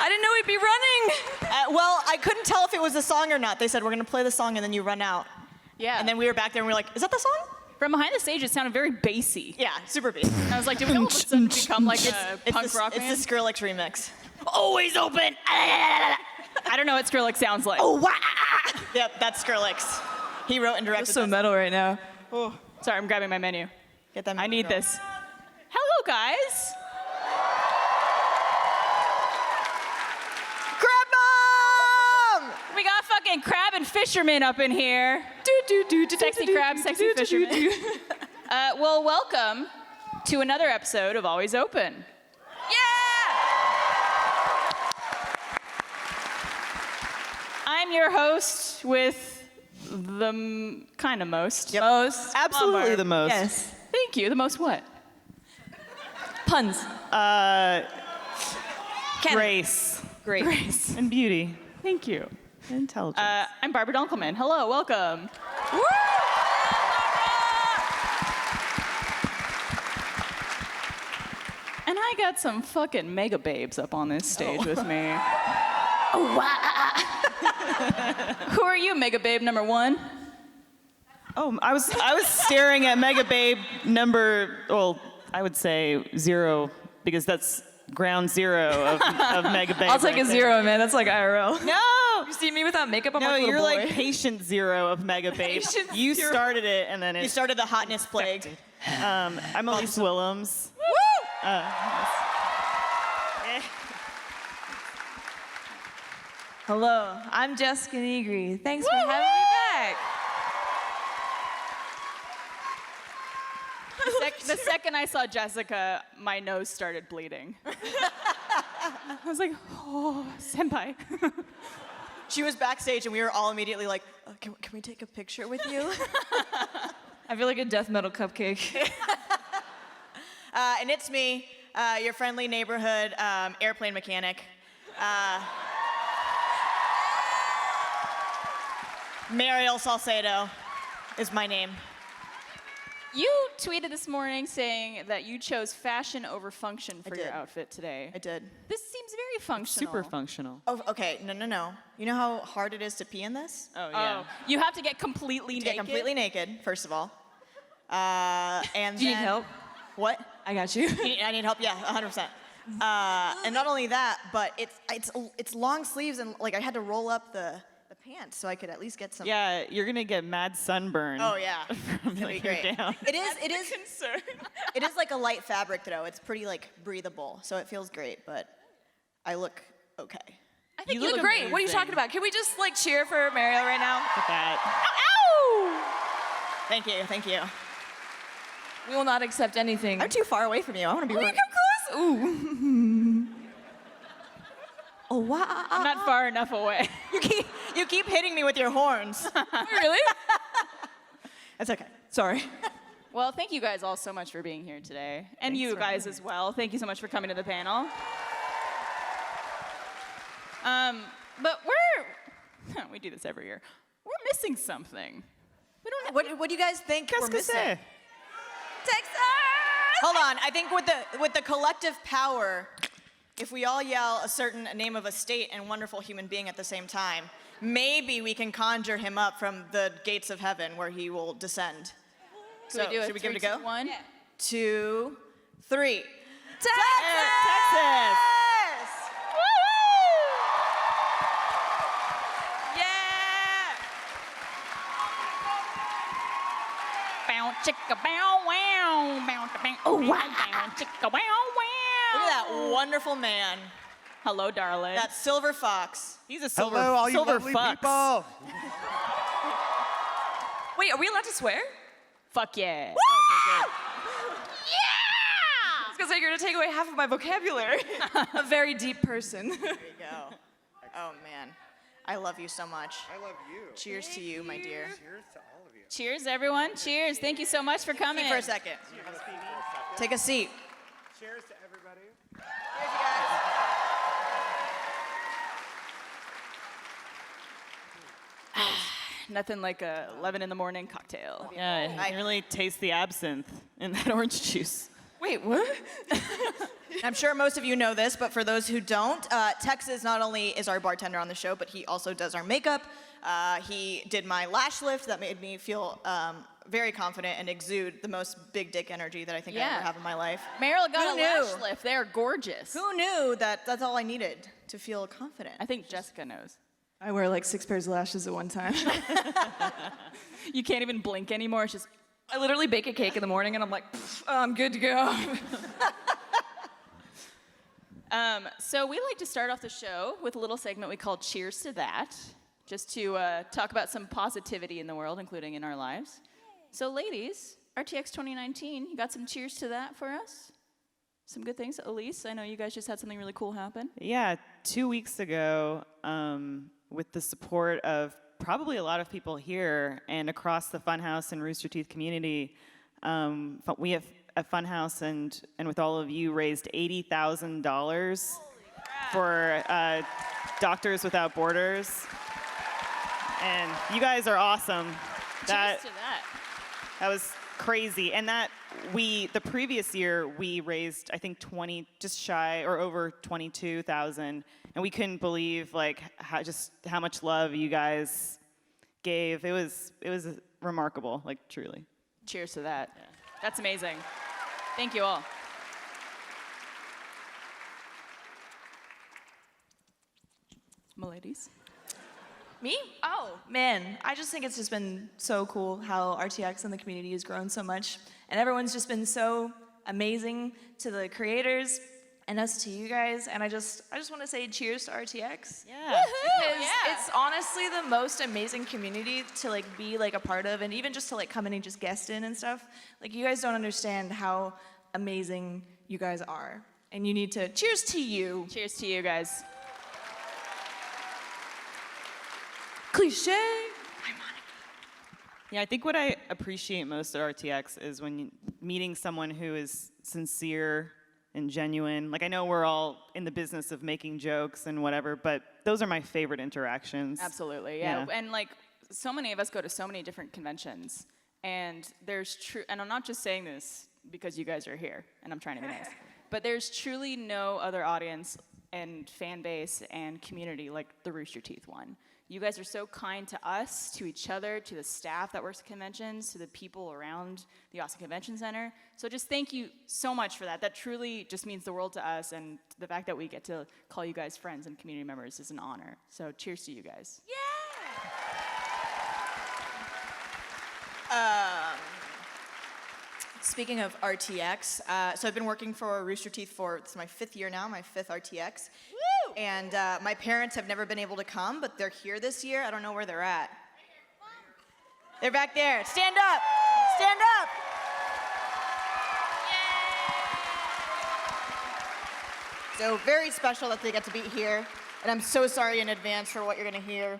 I didn't know we'd be running. Well, I couldn't tell if it was a song or not. They said, we're going to play the song and then you run out. Yeah. And then we were back there and we were like, is that the song? From behind the stage, it sounded very bassy. Yeah, super bass. I was like, did we all of a sudden become like a punk rock band? It's the Skrillex remix. Always open. I don't know what Skrillex sounds like. Oh, wow. Yep, that's Skrillex. He wrote and directed I'm so this. metal right now. Oh, sorry, I'm grabbing my menu. Get that I need girl. this. Hello, guys. We got fucking crab and fisherman up in here. Sexy crab, sexy fisherman. Well, welcome to another episode of Always Open. Yeah! I'm your host with the kind of most. Yep. Most. Absolutely the most. Yes. Thank you. The most what? Puns. Grace Grace. and beauty. Thank you. Intelligence. I'm Barbara Dunkelman. Hello, welcome. Woo! And I got some fucking mega babes up on this stage with me. Oh, wow. Who are you, mega babe number one? Oh, I was staring at Mega Babe number, well, I would say 0, because that's ground zero of Mega Babe. I'll take right a there. 0, man. That's like IRL. No! You see me without makeup? I'm No, like a you're little boy. like patient 0 of Mega Babe. Patient You 0. started it, and then it. You started the hotness plague. I'm Elise Willems. Woo! Hello, I'm Jessica Nigri. Thanks for having me back. The second I saw Jessica, my nose started bleeding. I was like, oh, senpai. She was backstage and we were all immediately like, can we take a picture with you? I feel like a death metal cupcake. And it's me, your friendly neighborhood airplane mechanic. Mariel Salcedo is my name. You tweeted this morning saying that you chose fashion over function for your did. outfit today. I did. This seems very functional. Super functional. Oh, okay, no. You know how hard it is to pee in this? Oh, yeah. Oh, you have to get completely Get naked? completely naked, first of all. And Do you need then- help? What? I got you. I need help, yeah, 100%. And not only that, but it's long sleeves and like I had to roll up the pants so I could at least get some. Yeah, you're gonna get mad sunburn. Oh yeah. From It'll be like, here great. down. It is like a light fabric though. It's pretty like breathable, so it feels great, but I look okay. I think You you look look great. What are you amazing. talking about? Can we just like cheer for Mariel right now? Look at that. Thank you. We will not accept anything. I'm too far away from you. I want to be Will you right. come close? Ooh. Oh, wow. I'm not far enough away. You keep hitting me with your horns. Really? That's okay. Sorry. Well, thank you guys all so much for being here today. And you guys as well. Thank you so much for coming to the panel. But we do this every year. We're missing something. We don't. What do you guys think we're Qu'est-ce que missing? c'est? Texas! Hold on. I think with the collective power, if we all yell a certain name of a state and wonderful human being at the same time, maybe we can conjure him up from the gates of heaven where he will descend. Should we do it? Should we give it a 3, go? 2, 1? Yeah. 2, 3. Texas! Yeah! Bow, chicka, bow, wow. Bow, bang. Oh, wow. Bow, chicka, wow, wow. Look at that wonderful man. Hello, darling. That silver fox. He's a silver, Hello, all you silver lovely fox. people. Wait, are we allowed to swear? Fuck yeah. It's because you're going to take away half of my vocabulary. A very deep person. There you go. Oh, man. I love you so much. I love you. Cheers to you, my dear. Cheers to all of you. Cheers, everyone. Cheers. Thank you so much for coming. For a second. Take a seat. Cheers to everybody. Nothing like a 11 in the morning cocktail. Yeah, I can really taste the absinthe in that orange juice. Wait, what? I'm sure most of you know this, but for those who don't, Texas not only is our bartender on the show, but he also does our makeup. He did my lash lift that made me feel very confident and exude the most big dick energy that I think I ever have in my life. Meryl got Who a lash knew? lift. They're gorgeous. Who knew that that's all I needed to feel confident? I think Jessica knows. I wear like 6 pairs of lashes at one time. You can't even blink anymore. It's just, I literally bake a cake in the morning and I'm like, I'm good to go. so we like to start off the show with a little segment we call Cheers to That, just to talk about some positivity in the world, including in our lives. So ladies, RTX 2019, you got some cheers to that for us? Some good things. Elise, I know you guys just had something really cool happen. Yeah, 2 weeks ago, with the support of probably a lot of people here and across the Funhouse and Rooster Teeth community, we have a Funhouse and with all of you raised $80,000 for Doctors Without Borders. And you guys are awesome. Cheers to that. That was crazy. And the previous year, we raised, I think, just shy or over 22,000. And we couldn't believe, like, how much love you guys gave. It was remarkable, like, truly. Cheers to that. Yeah. That's amazing. Thank you all. My ladies. Me? Oh, man. I just think it's just been so cool how RTX and the community has grown so much. And everyone's just been so amazing to the creators and us to you guys. And I just want to say cheers to RTX. Yeah. Because it's honestly the most amazing community to like be like a part of, and even just to like come in and just guest in and stuff. Like you guys don't understand how amazing you guys are. And you need to cheers to you. Cheers to you guys. Cliche. Yeah, I think what I appreciate most at RTX is when meeting someone who is sincere and genuine. Like, I know we're all in the business of making jokes and whatever, but those are my favorite interactions. Absolutely, yeah. And like, so many of us go to so many different conventions, and and I'm not just saying this because you guys are here, and I'm trying to be nice, but there's truly no other audience and fan base and community like the Rooster Teeth one. You guys are so kind to us, to each other, to the staff that works at conventions, to the people around the Austin Convention Center. So just thank you so much for that. That truly just means the world to us, and the fact that we get to call you guys friends and community members is an honor. So cheers to you guys. Speaking of RTX, so I've been working for Rooster Teeth it's my 5th year now, my 5th RTX. Woo! And my parents have never been able to come, but they're here this year. I don't know where they're at. They're back there. Stand up! Stand up! So very special that they get to be here. And I'm so sorry in advance for what you're gonna hear.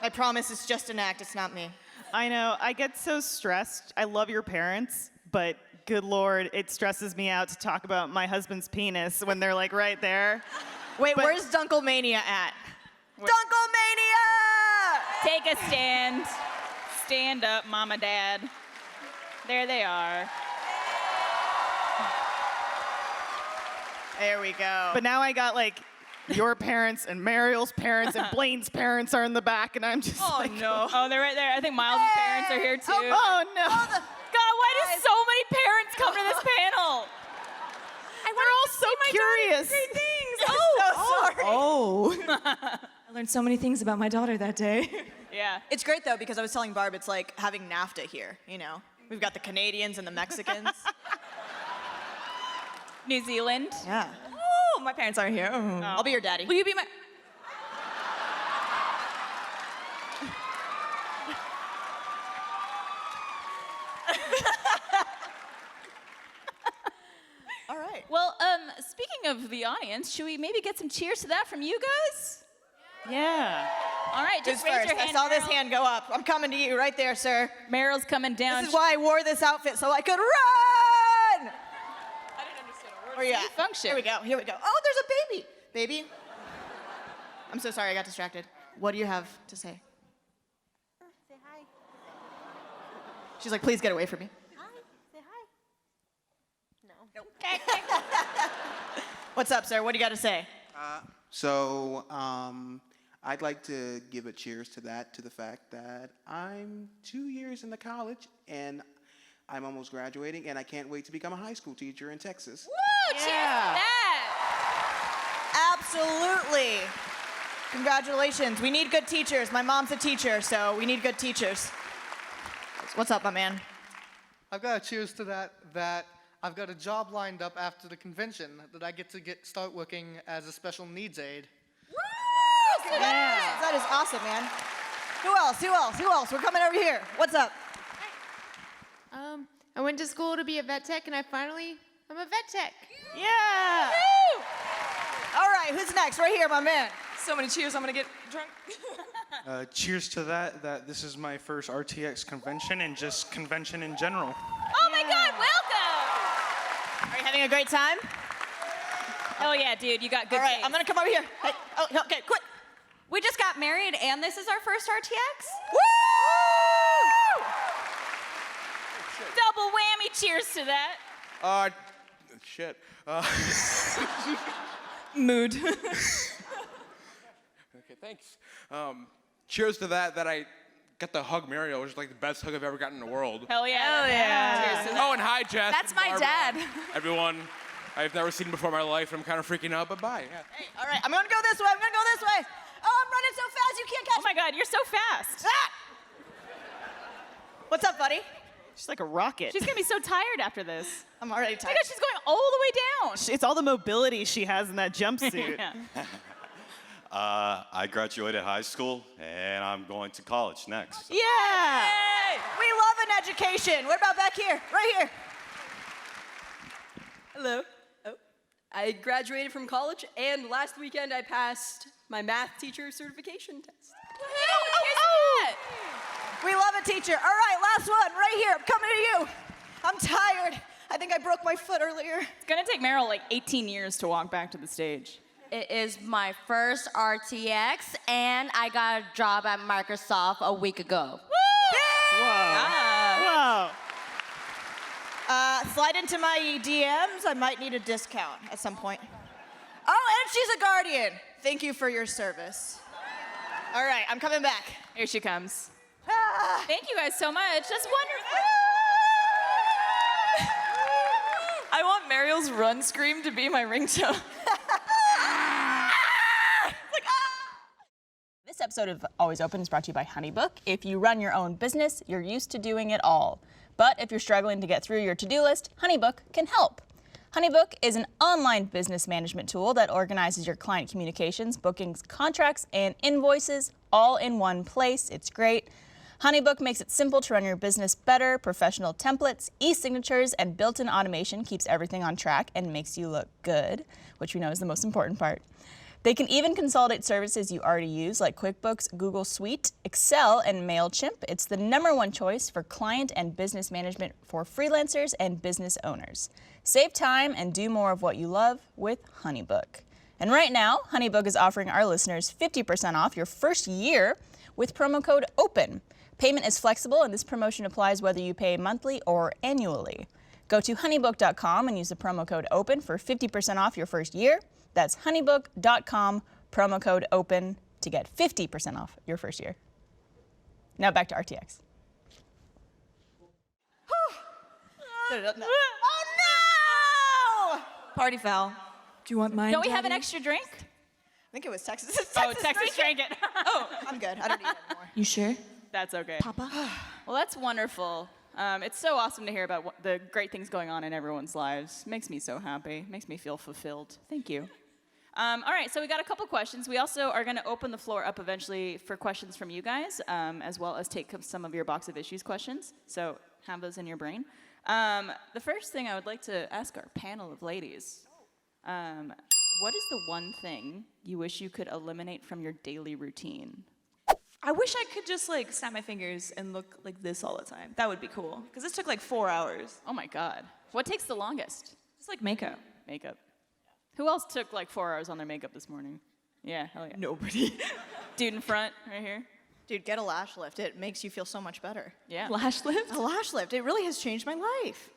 I promise it's just an act, it's not me. I know. I get so stressed. I love your parents, but good Lord, it stresses me out to talk about my husband's penis when they're like right there. Wait, where's Dunkelmania at? Dunkelmania! Take a stand. Stand up, Mama, Dad. There they are. There we go. But now I got like your parents and Mariel's parents and Blaine's parents are in the back, and I'm just like, No. Oh, they're right there. I think Miles' parents are here too. oh no. God, why do so many parents come to this panel? We're all so curious. sorry. I learned so many things about my daughter that day. Yeah. It's great though, because I was telling Barb, it's like having NAFTA here, you know? We've got the Canadians and the Mexicans. New Zealand. Yeah. Oh, my parents aren't here. Oh. I'll be your daddy. Will you be my... All right. Well, speaking of the audience, should we maybe get some cheers to that from you guys? Yeah. All right, Who's just raise first? your hand. I saw this Meryl. hand go up. I'm coming to you right there, sir. Meryl's coming down. This is why I wore this outfit, so I could run! I didn't understand a word. Where you at? Function. Here we go, here we go. Oh, there's a baby. Baby? I'm so sorry, I got distracted. What do you have to say? Say hi. She's like, please get away from me. Hi. Say hi. No. What's up, sir? What do you got to say? So, I'd like to give a cheers to that, to the fact that I'm 2 years into college and I'm almost graduating, and I can't wait to become a high school teacher in Texas. Woo! Cheers to that! Absolutely. Congratulations. We need good teachers. My mom's a teacher, so we need good teachers. What's up, my man? I've got to cheers to that I've got a job lined up after the convention that I get to start working as a special needs aide. Woo! Congratulations. That is awesome, man. Who else? We're coming over here. What's up? I went to school to be a vet tech, and I'm a vet tech. Yeah. Woo! All right, who's next? Right here, my man. So many cheers, I'm gonna get drunk. Cheers to that this is my first RTX convention and just convention in general. Oh my God, welcome! Are you having a great time? Oh yeah, dude, you got good All right, taste. I'm gonna come over here. Hey, okay, quick. We just got married, and this is our first RTX? Woo! Double whammy, cheers to that. Shit. Mood. Okay, thanks. Cheers to that I got to hug Mariel, which is like the best hug I've ever gotten in the world. Hell yeah. Hell yeah. Cheers to that. Oh, and hi, Jess. That's and my Barbara. dad. Everyone I've never seen before in my life. I'm kind of freaking out, but bye. Yeah. Hey, all right, I'm gonna go this way. Oh, I'm running so fast you can't catch Oh my God, you're so fast. me. Ah! What's up, buddy? She's like a rocket. She's gonna be so tired after this. I'm already Oh tired. my God, she's going all the way down. It's all the mobility she has in that jumpsuit. Yeah. I graduated high school, and I'm going to college next. Yeah. Hey, we love an education. What about back here? Right here. Hello. Oh, I graduated from college, and last weekend I passed my math teacher certification test. We love a teacher. All right, last one, right here. I'm coming to you. I'm tired. I think I broke my foot earlier. It's gonna take Meryl like 18 years to walk back to the stage. It is my first RTX, and I got a job at Microsoft a week ago. Whoa. Slide into my DMs. I might need a discount at some point. Oh, and she's a guardian. Thank you for your service. All right, I'm coming back. Here she comes. Ah. Thank you guys so much. That's wonderful. I want Mariel's run scream to be my ringtone. This episode of Always Open is brought to you by HoneyBook. If you run your own business, you're used to doing it all. But if you're struggling to get through your to-do list, HoneyBook can help. HoneyBook is an online business management tool that organizes your client communications, bookings, contracts, and invoices all in one place. It's great. HoneyBook makes it simple to run your business better. Professional templates, e-signatures, and built-in automation keeps everything on track and makes you look good, which we know is the most important part. They can even consolidate services you already use like QuickBooks, Google Suite, Excel, and MailChimp. It's the #1 choice for client and business management for freelancers and business owners. Save time and do more of what you love with HoneyBook. And right now, HoneyBook is offering our listeners 50% off your first year with promo code OPEN. Payment is flexible, and this promotion applies whether you pay monthly or annually. Go to honeybook.com and use the promo code OPEN for 50% off your first year. That's honeybook.com, promo code OPEN to get 50% off your first year. Now back to RTX. Oh no! Party foul. Do you want mine? Don't we have an Daddy? extra drink? I think it was Texas. Texas drank it. Oh, I'm good. I don't need it anymore. You sure? That's okay. Papa? Well, that's wonderful. It's so awesome to hear about the great things going on in everyone's lives. Makes me so happy. Makes me feel fulfilled. Thank you. All right, so we got a couple questions. We also are going to open the floor up eventually for questions from you guys, as well as take some of your box of issues questions. So have those in your brain. The first thing I would like to ask our panel of ladies, what is the one thing you wish you could eliminate from your daily routine? I wish I could just like snap my fingers and look like this all the time. That would be cool. Because this took like 4 hours. Oh my God. What takes the longest? It's like makeup. Makeup. Who else took like 4 hours on their makeup this morning? Yeah, hell yeah. Nobody. Dude in front, right here. Dude, get a lash lift. It makes you feel so much better. Yeah. Lash lift? A lash lift. It really has changed my life.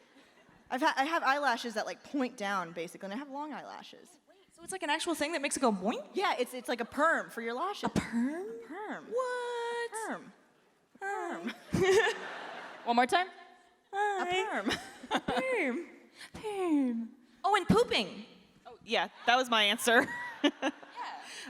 I have eyelashes that like point down basically, and I have long eyelashes. So it's like an actual thing that makes it go boing? Yeah, it's like a perm for your lashes. A perm? Perm. What? Perm. One more time. A perm. Perm. Perm. Oh, and pooping. Yeah, that was my answer.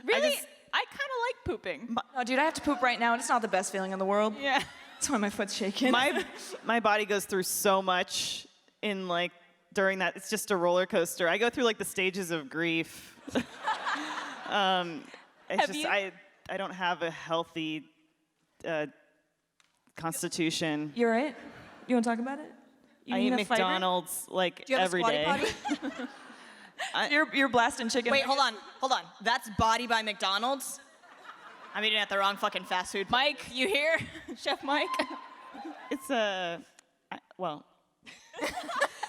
Really? I kind of like pooping. Oh, dude, I have to poop right now, and it's not the best feeling in the world. Yeah. That's why my foot's shaking. My body goes through so much in like during that. It's just a roller coaster. I go through like the stages of grief. I don't have a healthy constitution. You right? You want to talk about it? You I need eat a fiber? McDonald's like Do you have every a squatty day. potty? You're blasting chicken. Wait, hold on. That's Body by McDonald's? I'm eating at the wrong fucking fast food. Mike, you here? Chef Mike? It's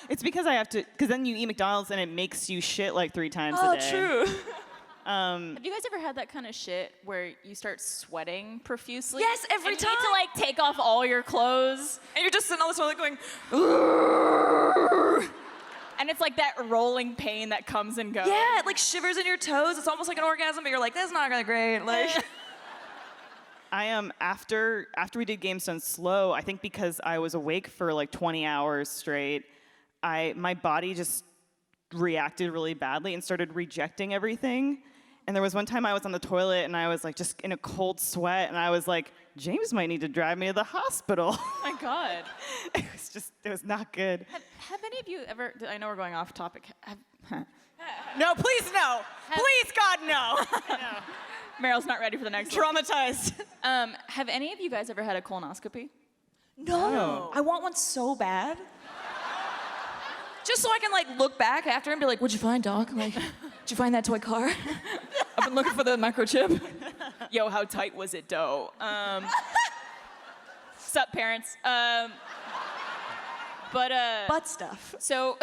it's because I have to, because then you eat McDonald's and it makes you shit like 3 times a day. True. Have you guys ever had that kind of shit where you start sweating profusely? Yes, every and time. You need to like take off all your clothes. And you're just sitting on the toilet going, And it's like that rolling pain that comes and goes. yeah, it like shivers in your toes. It's almost like an orgasm, but you're like, that's not gonna great. Like, I am after we did Games Done Slow, I think because I was awake for like 20 hours straight, my body just reacted really badly and started rejecting everything. And there was one time I was on the toilet and I was like just in a cold sweat and I was like, James might need to drive me to the hospital. Oh my God. It was not good. Have any of you ever, I know we're going off topic. No, please no. Please, God, no. Meryl's not ready for the next one. Traumatized. Have any of you guys ever had a colonoscopy? no, I want one so bad. Just so I can like look back after and be like, what'd you find, doc? Like, did you find that toy car? I've been looking for the microchip. Yo, how tight was it, dough? Sup, parents? Butt stuff. So,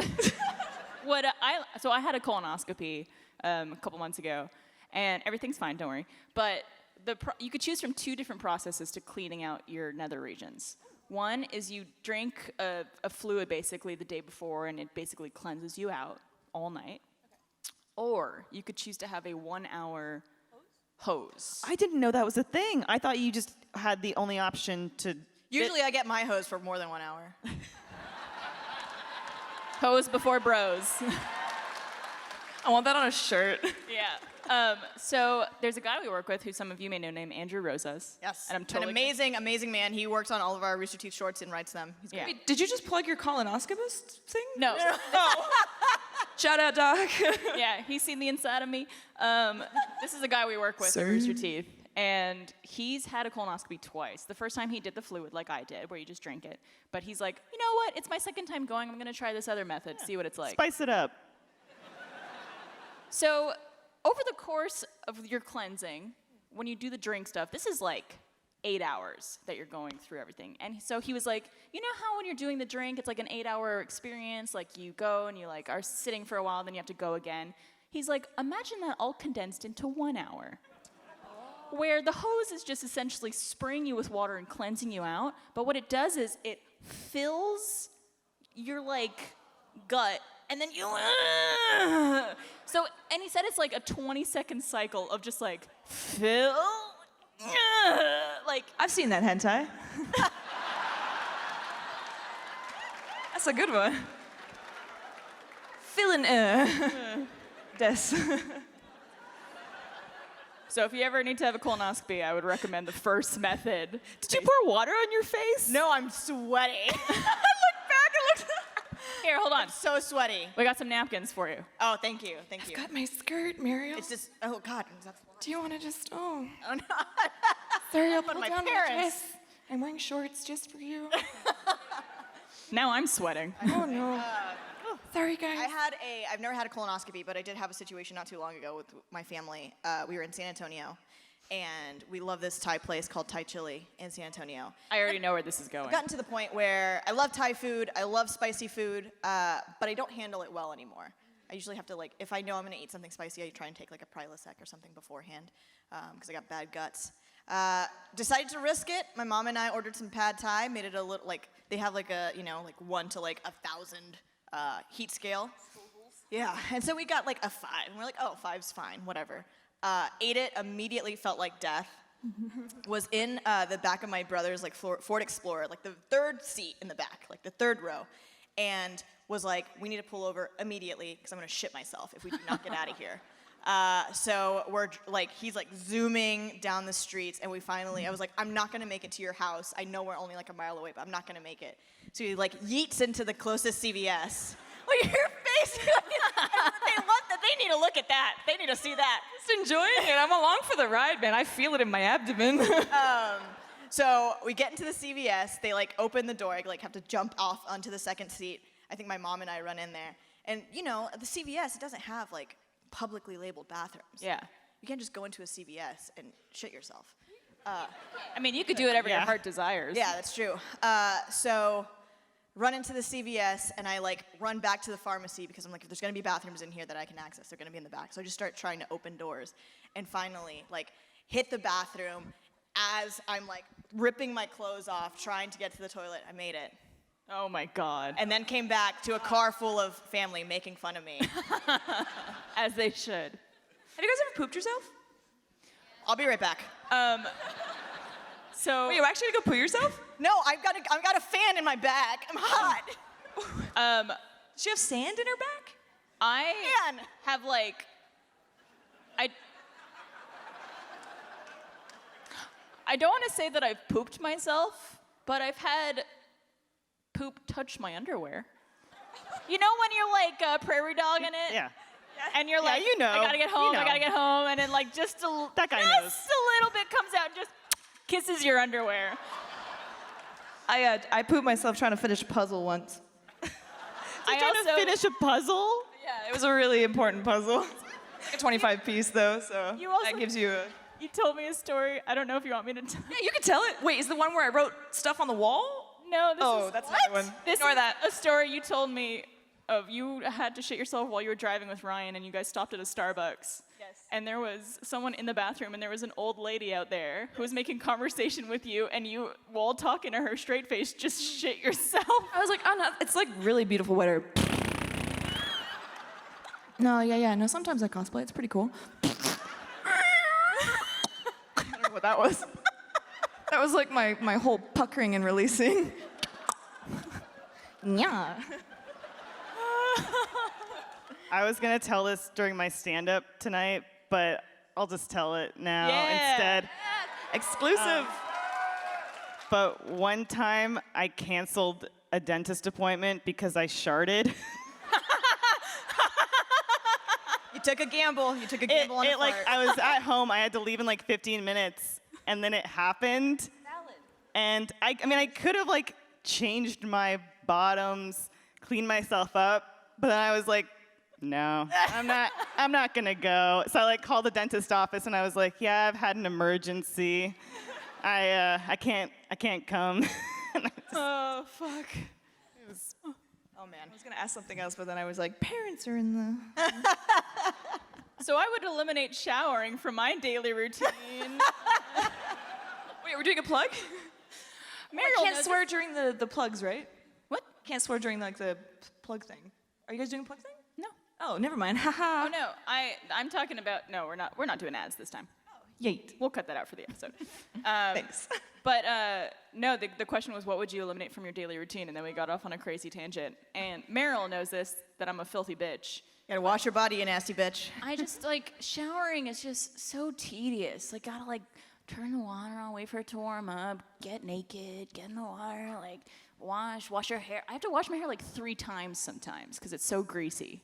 I had a colonoscopy a couple months ago, and everything's fine. Don't worry. But you could choose from 2 different processes to cleaning out your nether regions. One is you drink a fluid basically the day before, and it basically cleanses you out all night. Okay. Or you could choose to have a 1-hour hose. I didn't know that was a thing. I thought you just had the only option to. Usually I get my hose for more than 1 hour. Hose before bros. I want that on a shirt. Yeah. So there's a guy we work with who some of you may know named Andrew Rosas. Yes. And I'm totally an amazing man. He works on all of our Rooster Teeth shorts and writes them. He's great. Wait, did you just plug your colonoscopist thing? No. Shout out, doc. Yeah, he's seen the inside of me. This is a guy we work with at Rooster Teeth. And he's had a colonoscopy twice. The first time he did the fluid like I did, where you just drink it. But he's like, you know what? It's my second time going. I'm going to try this other method, see what it's like. Spice it up. So over the course of your cleansing, when you do the drink stuff, this is like 8 hours that you're going through everything. And so he was like, you know how when you're doing the drink, it's like an 8-hour experience, like you go and you like are sitting for a while, then you have to go again. He's like, imagine that all condensed into 1 hour. Where the hose is just essentially spraying you with water and cleansing you out, but what it does is it fills your like gut, and then you. So, and he said it's like a 20-second cycle of just like fill. Like I've seen that hentai. That's a good one. Feeling des. So if you ever need to have a colonoscopy, I would recommend the first method. Did you pour water on your face? No, I'm sweaty. I look back and look. Here, hold on. So sweaty. We got some napkins for you. Oh, thank you. Thank you. Got my skirt, Muriel. It's just, oh God. Do you want to just, Oh no. sorry, I'll But pull my down my parents. dress. I'm wearing shorts just for you. Now I'm sweating. Oh no. Sorry, guys. I've never had a colonoscopy, but I did have a situation not too long ago with my family. We were in San Antonio, and we love this Thai place called Thai Chili in San Antonio. I already know where this is going. I've gotten to the point where I love Thai food, I love spicy food, but I don't handle it well anymore. I usually have to, like, if I know I'm gonna eat something spicy, I try and take like a Prilosec or something beforehand, because I got bad guts. Decided to risk it. My mom and I ordered some pad Thai, made it a little, like, they have like a, like 1 to like 1,000 heat scale. Yeah, and so we got like a 5, and we're like, oh, 5's fine, whatever. Ate it, immediately felt like death. Was in the back of my brother's like Ford Explorer, like the 3rd seat in the back, like the 3rd row, and was like, we need to pull over immediately because I'm gonna shit myself if we do not get out of here. So we're like, he's like zooming down the streets, and I was like, I'm not gonna make it to your house. I know we're only like a mile away, but I'm not gonna make it. So he like yeets into the closest CVS. Look at your face. They need to look at that. They need to see that. Just enjoying it. I'm along for the ride, man. I feel it in my abdomen. So we get into the CVS. They like open the door. I like have to jump off onto the 2nd seat. I think my mom and I run in there. And you know, at the CVS, it doesn't have like publicly labeled bathrooms. Yeah. You can't just go into a CVS and shit yourself. I mean, you could do whatever your heart desires. Yeah, that's true. So run into the CVS, and I like run back to the pharmacy because I'm like, if there's gonna be bathrooms in here that I can access, they're gonna be in the back. So I just start trying to open doors, and finally like hit the bathroom as I'm like ripping my clothes off, trying to get to the toilet. I made it. Oh my God. And then came back to a car full of family making fun of me. As they should. Have you guys ever pooped yourself? I'll be right back. So Wait, you actually gonna go poo yourself? No, I've got a fan in my bag. I'm hot. Does she have sand in her back? I Man. have like, I don't want to say that I've pooped myself, but I've had poop touch my underwear. You know when you're like prairie dog in it? Yeah. And you're like, you know. I gotta get home, You know. I gotta get home, and then like just That guy knows. a little bit comes out and just kisses your underwear. I pooped myself trying to finish a puzzle once. I also Finish a puzzle? Yeah, it was a really important puzzle. It's like a 25 piece though, so You also- that gives you a... You told me a story. I don't know if you want me to tell. Yeah, you can tell it. Wait, is the one where I wrote stuff on the wall? No, this is that's another one. This Ignore is that. a story you told me of you had to shit yourself while you were driving with Ryan and you guys stopped at a Starbucks. Yes. And there was someone in the bathroom and there was an old lady out there who was making conversation with you and you, while talking to her straight face, just shit yourself. I was like, oh no, it's like really beautiful weather. No, no, sometimes I cosplay, it's pretty cool. I don't know what that was. That was like my whole puckering and releasing. Yeah. I was gonna tell this during my stand-up tonight, but I'll just tell it now instead. Exclusive. But one time I canceled a dentist appointment because I sharted. You took a gamble. You took a gamble on a like fart. I was at home. I had to leave in like 15 minutes, and then it happened. And I mean, I could have like changed my bottoms, cleaned myself up, but then I was like, no, I'm not gonna go. So I like called the dentist office, and I was like, yeah, I've had an emergency. I can't come. Oh, fuck. Oh man, I was gonna ask something else, but then I was like, parents are in the... So I would eliminate showering from my daily routine. Wait, we're doing a plug? Meryl Can't knows swear during the plugs, right? What? Can't swear during like the plug thing. Are you guys doing a plug thing? No. Oh, never mind. Haha. Oh no, I'm talking about, no, we're not doing ads this time. Yeet. We'll cut that out for the episode. Thanks. But no, the question was, what would you eliminate from your daily routine? And then we got off on a crazy tangent. And Meryl knows this, that I'm a filthy bitch. You gotta wash your body, you nasty bitch. I just, like, showering is just so tedious. Like, gotta, like, turn the water on, wait for it to warm up, get naked, get in the water, like, wash your hair. I have to wash my hair, like, 3 times sometimes because it's so greasy.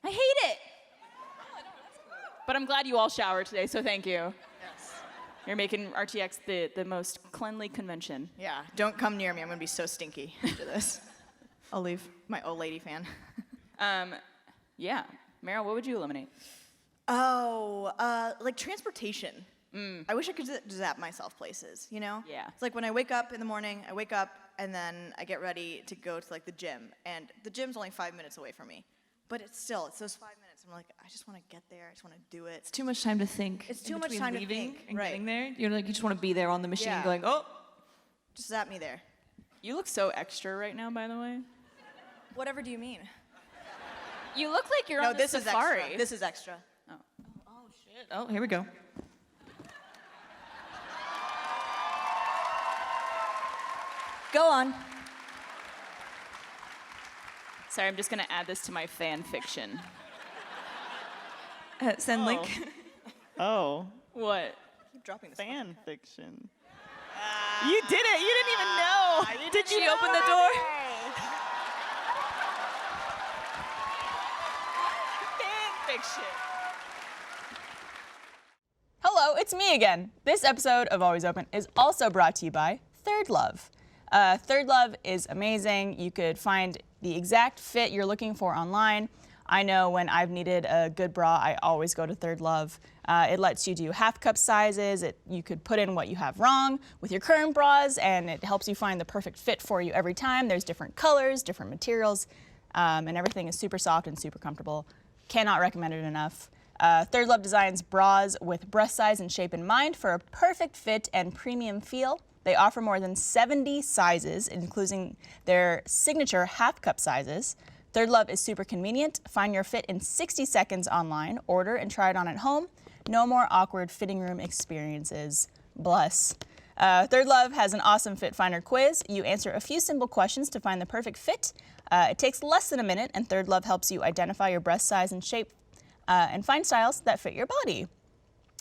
I hate it. But I'm glad you all showered today, so thank you. Yes. You're making RTX the most cleanly convention. Yeah, don't come near me. I'm gonna be so stinky after this. I'll leave. My old lady fan. Yeah. Meryl, what would you eliminate? Oh, like transportation. I wish I could zap myself places, you know? Yeah. It's like when I wake up in the morning, I wake up and then I get ready to go to like the gym. And the gym's only 5 minutes away from me. But it's those 5 minutes. I'm like, I just want to get there. I just want to do it. It's too much time to think. It's in too much between time to leaving think, and right. getting there. You're like, you just want to be there on the machine Yeah. going, oh. Just zap me there. You look so extra right now, by the way. Whatever do you mean? You look like you're No, on this the is safari. extra. This is extra. Oh, here we go. Go on. Sorry, I'm just gonna add this to my fan fiction. Send link. Oh, What? Keep dropping this. fan fiction. You did it. You didn't even know. Did she open the door? Fan fiction. Hello, it's me again. This episode of Always Open is also brought to you by Third Love. Third Love is amazing. You could find the exact fit you're looking for online. I know when I've needed a good bra, I always go to Third Love. It lets you do half cup sizes. You could put in what you have wrong with your current bras, and it helps you find the perfect fit for you every time. There's different colors, different materials, and everything is super soft and super comfortable. Cannot recommend it enough. Third Love designs bras with breast size and shape in mind for a perfect fit and premium feel. They offer more than 70 sizes, including their signature half cup sizes. Third Love is super convenient. Find your fit in 60 seconds online. Order and try it on at home. No more awkward fitting room experiences. Bless. Third Love has an awesome fit finder quiz. You answer a few simple questions to find the perfect fit. It takes less than a minute, and Third Love helps you identify your breast size and shape and find styles that fit your body,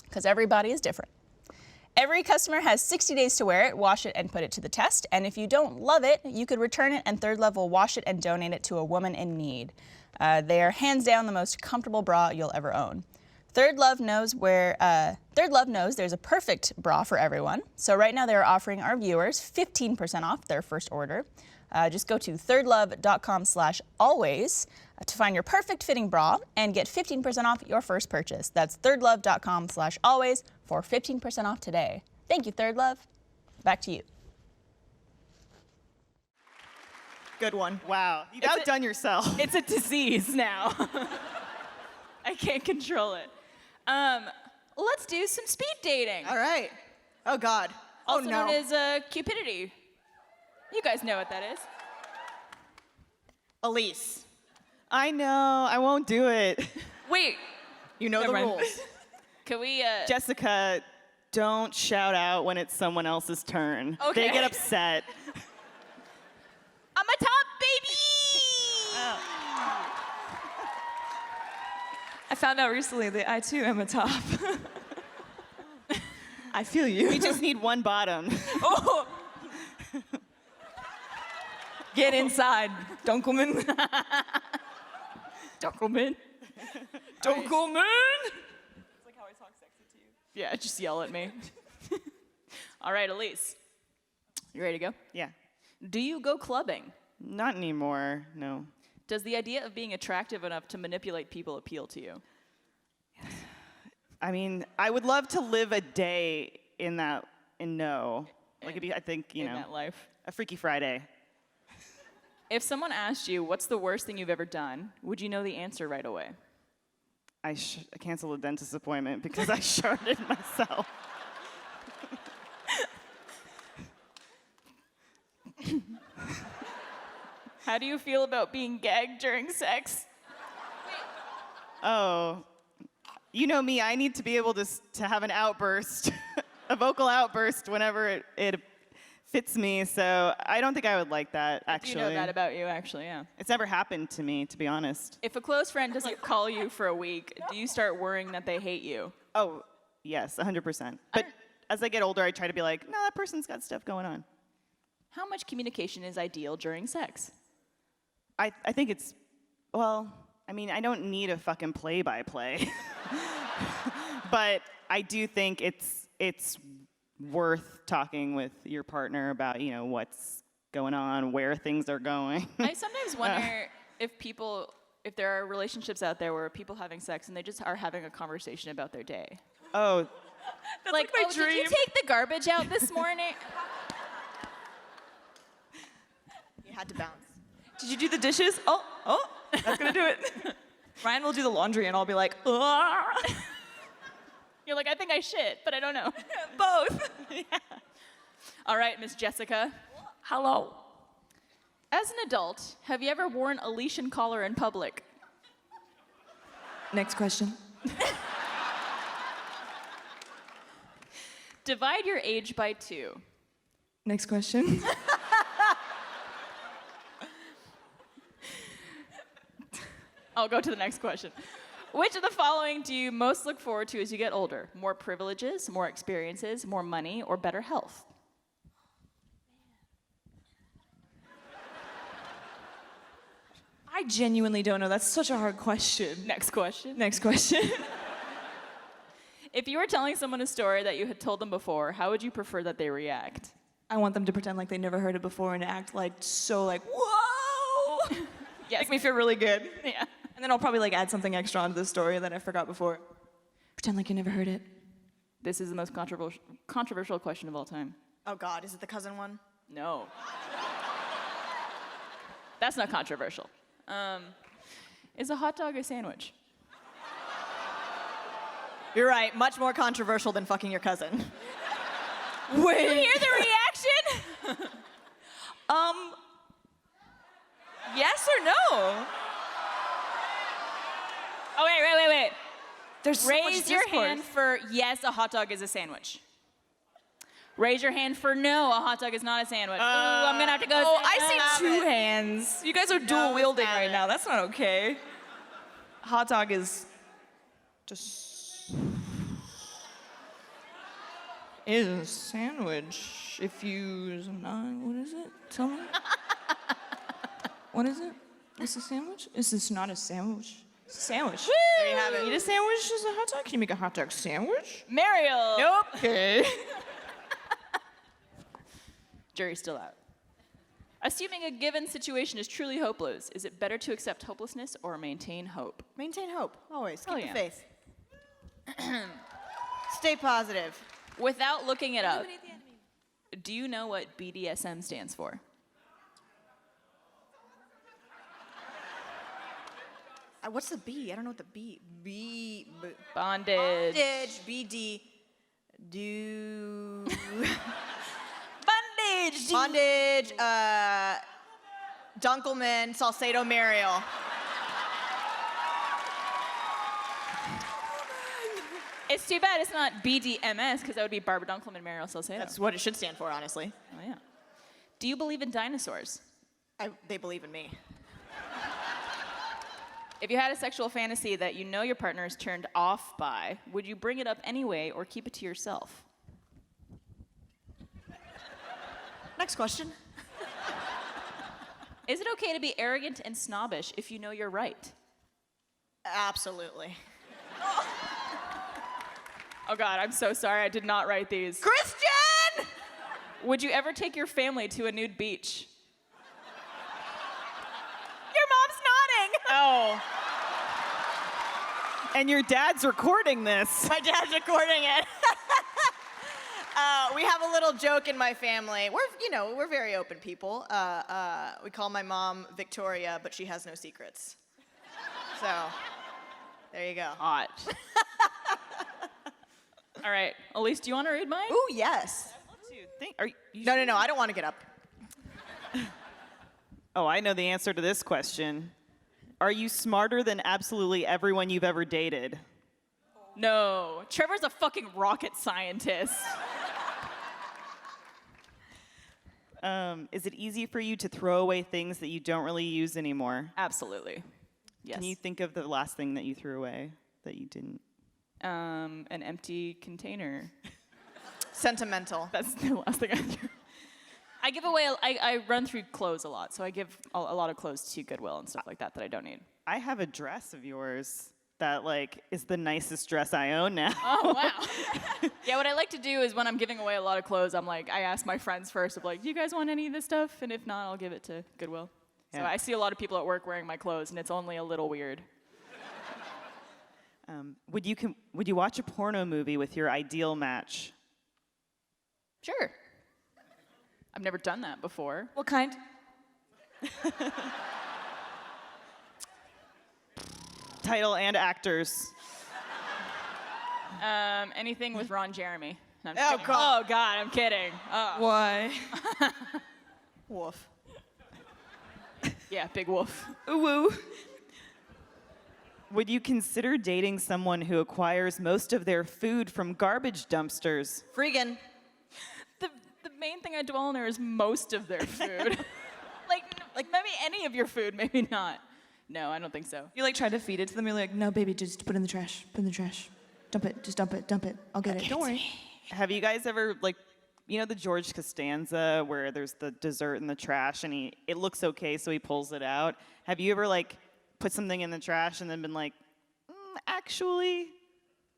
because every body is different. Every customer has 60 days to wear it, wash it, and put it to the test. And if you don't love it, you could return it, and Third Love will wash it and donate it to a woman in need. They are hands down the most comfortable bra you'll ever own. Third Love knows there's a perfect bra for everyone. So right now they're offering our viewers 15% off their first order. Just go to thirdlove.com/always to find your perfect fitting bra and get 15% off your first purchase. That's thirdlove.com/always for 15% off today. Thank you, Third Love. Back to you. Good one. Wow, you've outdone yourself. It's a disease now. I can't control it. Let's do some speed dating. All right. Oh God. Also oh no. known as cupidity. You guys know what that is. Elise. I know. I won't do it. Wait, You know Never the mind. rules. can we? Jessica, don't shout out when it's someone else's turn. Okay. They get upset. I'm a top baby. I found out recently that I too am a top. I feel you. We just need one bottom. Oh. Get inside, Dunkelman. Dunkelman. Dunkelman. It's like how I talk sexy to you. Yeah, just yell at me. All right, Elise. You ready to go? Yeah. Do you go clubbing? Not anymore, no. Does the idea of being attractive enough to manipulate people appeal to you? I mean, I would love to live a day in that, no. Like, it'd be, I think, in that life? a Freaky Friday. If someone asked you, what's the worst thing you've ever done, would you know the answer right away? I canceled a dentist appointment because I sharded myself. How do you feel about being gagged during sex? Oh, you know me, I need to be able to have an outburst, a vocal outburst whenever it fits me, so I don't think I would like that, actually. You know that about you, actually, yeah. It's never happened to me, to be honest. If a close friend doesn't call you for a week, do you start worrying that they hate you? Oh, yes, 100%. But as I get older, I try to be like, no, that person's got stuff going on. How much communication is ideal during sex? I think it's, well, I mean, I don't need a fucking play-by-play. But I do think it's worth talking with your partner about, what's going on, where things are going. I sometimes wonder if there are relationships out there where people having sex and they just are having a conversation about their day. Oh. That's like my dream. Did you take the garbage out this morning? You had to bounce. Did you do the dishes? Oh, that's gonna do it. Ryan will do the laundry and I'll be like, "Ugh." You're like, I think I shit, but I don't know. Both. Yeah. All right, Miss Jessica. Hello. As an adult, have you ever worn a leash and collar in public? Next question. Divide your age by 2. Next question. I'll go to the next question. Which of the following do you most look forward to as you get older? More privileges, more experiences, more money, or better health? I genuinely don't know. That's such a hard question. Next question. Next question. If you were telling someone a story that you had told them before, how would you prefer that they react? I want them to pretend like they never heard it before and act like so like, whoa! Yes. Make me feel really good. Yeah. And then I'll probably like add something extra onto the story that I forgot before. Pretend like you never heard it. This is the most controversial question of all time. Oh God, is it the cousin one? No. That's not controversial. Is a hot dog a sandwich? You're right, much more controversial than fucking your cousin. Wait. Did you hear the reaction? Yes or no? Oh, wait. There's so Raise much your discourse. hand for yes, a hot dog is a sandwich. Raise your hand for no, a hot dog is not a sandwich. Ooh, I'm gonna have to go. Oh, I see 2 hands. You guys are dual wielding right now. That's not okay. Hot dog is just is a sandwich. If you not, what is it? Tell me. What is it? It's a sandwich? Is this not a sandwich? It's a sandwich. There you have it. Eat a sandwich as a hot dog? Can you make a hot dog sandwich? Mariel. Nope. Okay. Jury's still out. Assuming a given situation is truly hopeless, is it better to accept hopelessness or maintain hope? Maintain hope, always. Hell Keep yeah. the faith. Stay positive. Without looking it up, do you know what BDSM stands for? What's the B? I don't know what the B. Bondage. Bondage. BD. Do. Bondage. Bondage. Dunkelman. Salcedo Mariel. It's too bad it's not BDMS, because that would be Barbara Dunkelman, Mariel Salcedo. That's what it should stand for, honestly. Oh, yeah. Do you believe in dinosaurs? They believe in me. If you had a sexual fantasy that you know your partner is turned off by, would you bring it up anyway or keep it to yourself? Next question. Is it okay to be arrogant and snobbish if you know you're right? Absolutely. Oh God, I'm so sorry. I did not write these. Christian! Would you ever take your family to a nude beach? Your mom's nodding. Oh. And your dad's recording this. My dad's recording it. We have a little joke in my family. We're very open people. We call my mom Victoria, but she has no secrets. So, there you go. Hot. All right, Elise, do you want to read mine? Ooh, yes. No, I don't want to get up. Oh, I know the answer to this question. Are you smarter than absolutely everyone you've ever dated? No. Trevor's a fucking rocket scientist. Is it easy for you to throw away things that you don't really use anymore? Absolutely. Yes. Can you think of the last thing that you threw away that you didn't? An empty container. Sentimental. That's the last thing I threw. I give away, I run through clothes a lot, so I give a lot of clothes to Goodwill and stuff like that I don't need. I have a dress of yours that is the nicest dress I own now. Oh, wow. Yeah, what I like to do is when I'm giving away a lot of clothes, I ask my friends first do you guys want any of this stuff? And if not, I'll give it to Goodwill. Yeah. So I see a lot of people at work wearing my clothes, and it's only a little weird. Would you watch a porno movie with your ideal match? Sure. I've never done that before. What kind? Title and actors. Anything with Ron Jeremy. No, I'm Oh, kidding. God. Oh, God, I'm kidding. Oh. Why? Woof. Yeah, big wolf. Ooh woo. Would you consider dating someone who acquires most of their food from garbage dumpsters? Freegan. The main thing I dwell on there is most of their food. like maybe any of your food, maybe not. No, I don't think so. You like try to feed it to them. You're like, no, baby, just put it in the trash. Put it in the trash. Dump it. Just dump it. Dump it. I'll get it. Don't worry. Have you guys ever, like, you know the George Costanza where there's the dessert in the trash and it looks okay, so he pulls it out? Have you ever, like, put something in the trash and then been like, actually,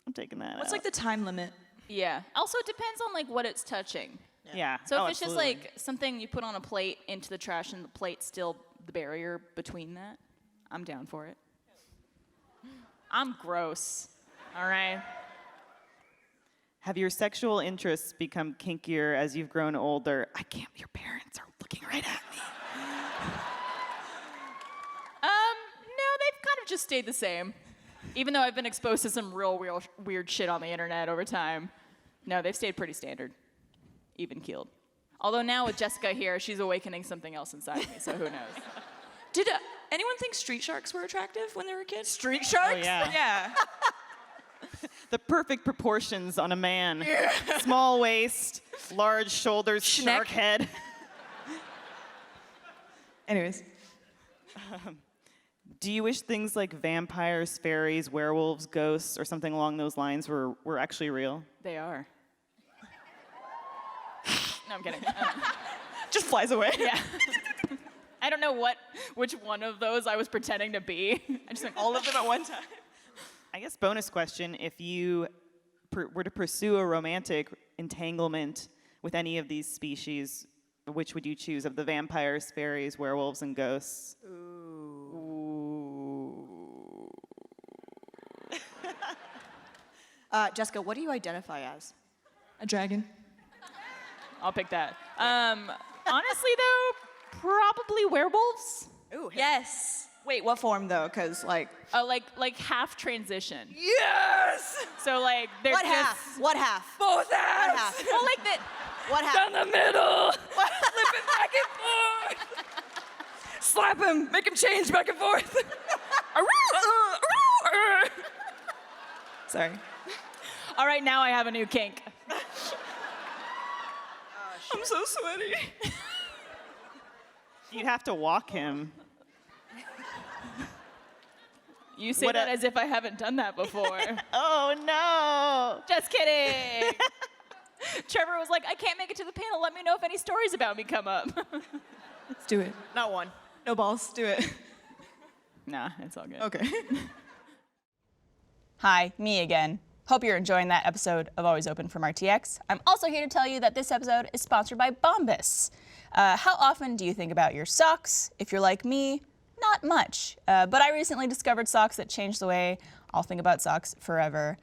I'm taking that What's out? like the time limit? Yeah. Also, it depends on like what it's touching. Yeah. So Oh, if it's absolutely. just like something you put on a plate into the trash and the plate's still the barrier between that, I'm down for it. I'm gross. All right. Have your sexual interests become kinkier as you've grown older? I can't, your parents are looking right at me. No, they've kind of just stayed the same. Even though I've been exposed to some real weird shit on the internet over time. No, they've stayed pretty standard. Even keeled. Although now with Jessica here, she's awakening something else inside of me, so who knows? Did anyone think street sharks were attractive when they were kids? Street sharks? Oh, yeah. Yeah. The perfect proportions on a man. Small waist, large shoulders, shark head. Anyways. Do you wish things like vampires, fairies, werewolves, ghosts, or something along those lines were actually real? They are. No, I'm kidding. Just flies away. Yeah. I don't know which one of those I was pretending to be. I just went All of them at one time. I guess bonus question, if you were to pursue a romantic entanglement with any of these species, which would you choose of the vampires, fairies, werewolves, and ghosts? Jessica, what do you identify as? A dragon. I'll pick that. Honestly, though, probably werewolves. Ooh, Yes. Wait, what form though? Because like. Like half transition. Yes. So like they're what just half? What half? Both What halves. half? Well, like that. What half? Down the middle. Flipping back and forth. Slap him. Make him change back and forth. Sorry. All right, now I have a new kink. I'm so sweaty. You'd have to walk him. You say What that a- as if I haven't done that before. Oh, no. Just kidding. Trevor was like, I can't make it to the panel. Let me know if any stories about me come up. Let's do it. Not one. No balls. Do it. Nah, it's all good. Okay. Hi, me again. Hope you're enjoying that episode of Always Open from RTX. I'm also here to tell you that this episode is sponsored by Bombas. How often do you think about your socks? If you're like me, not much. But I recently discovered socks that changed the way I'll think about socks forever.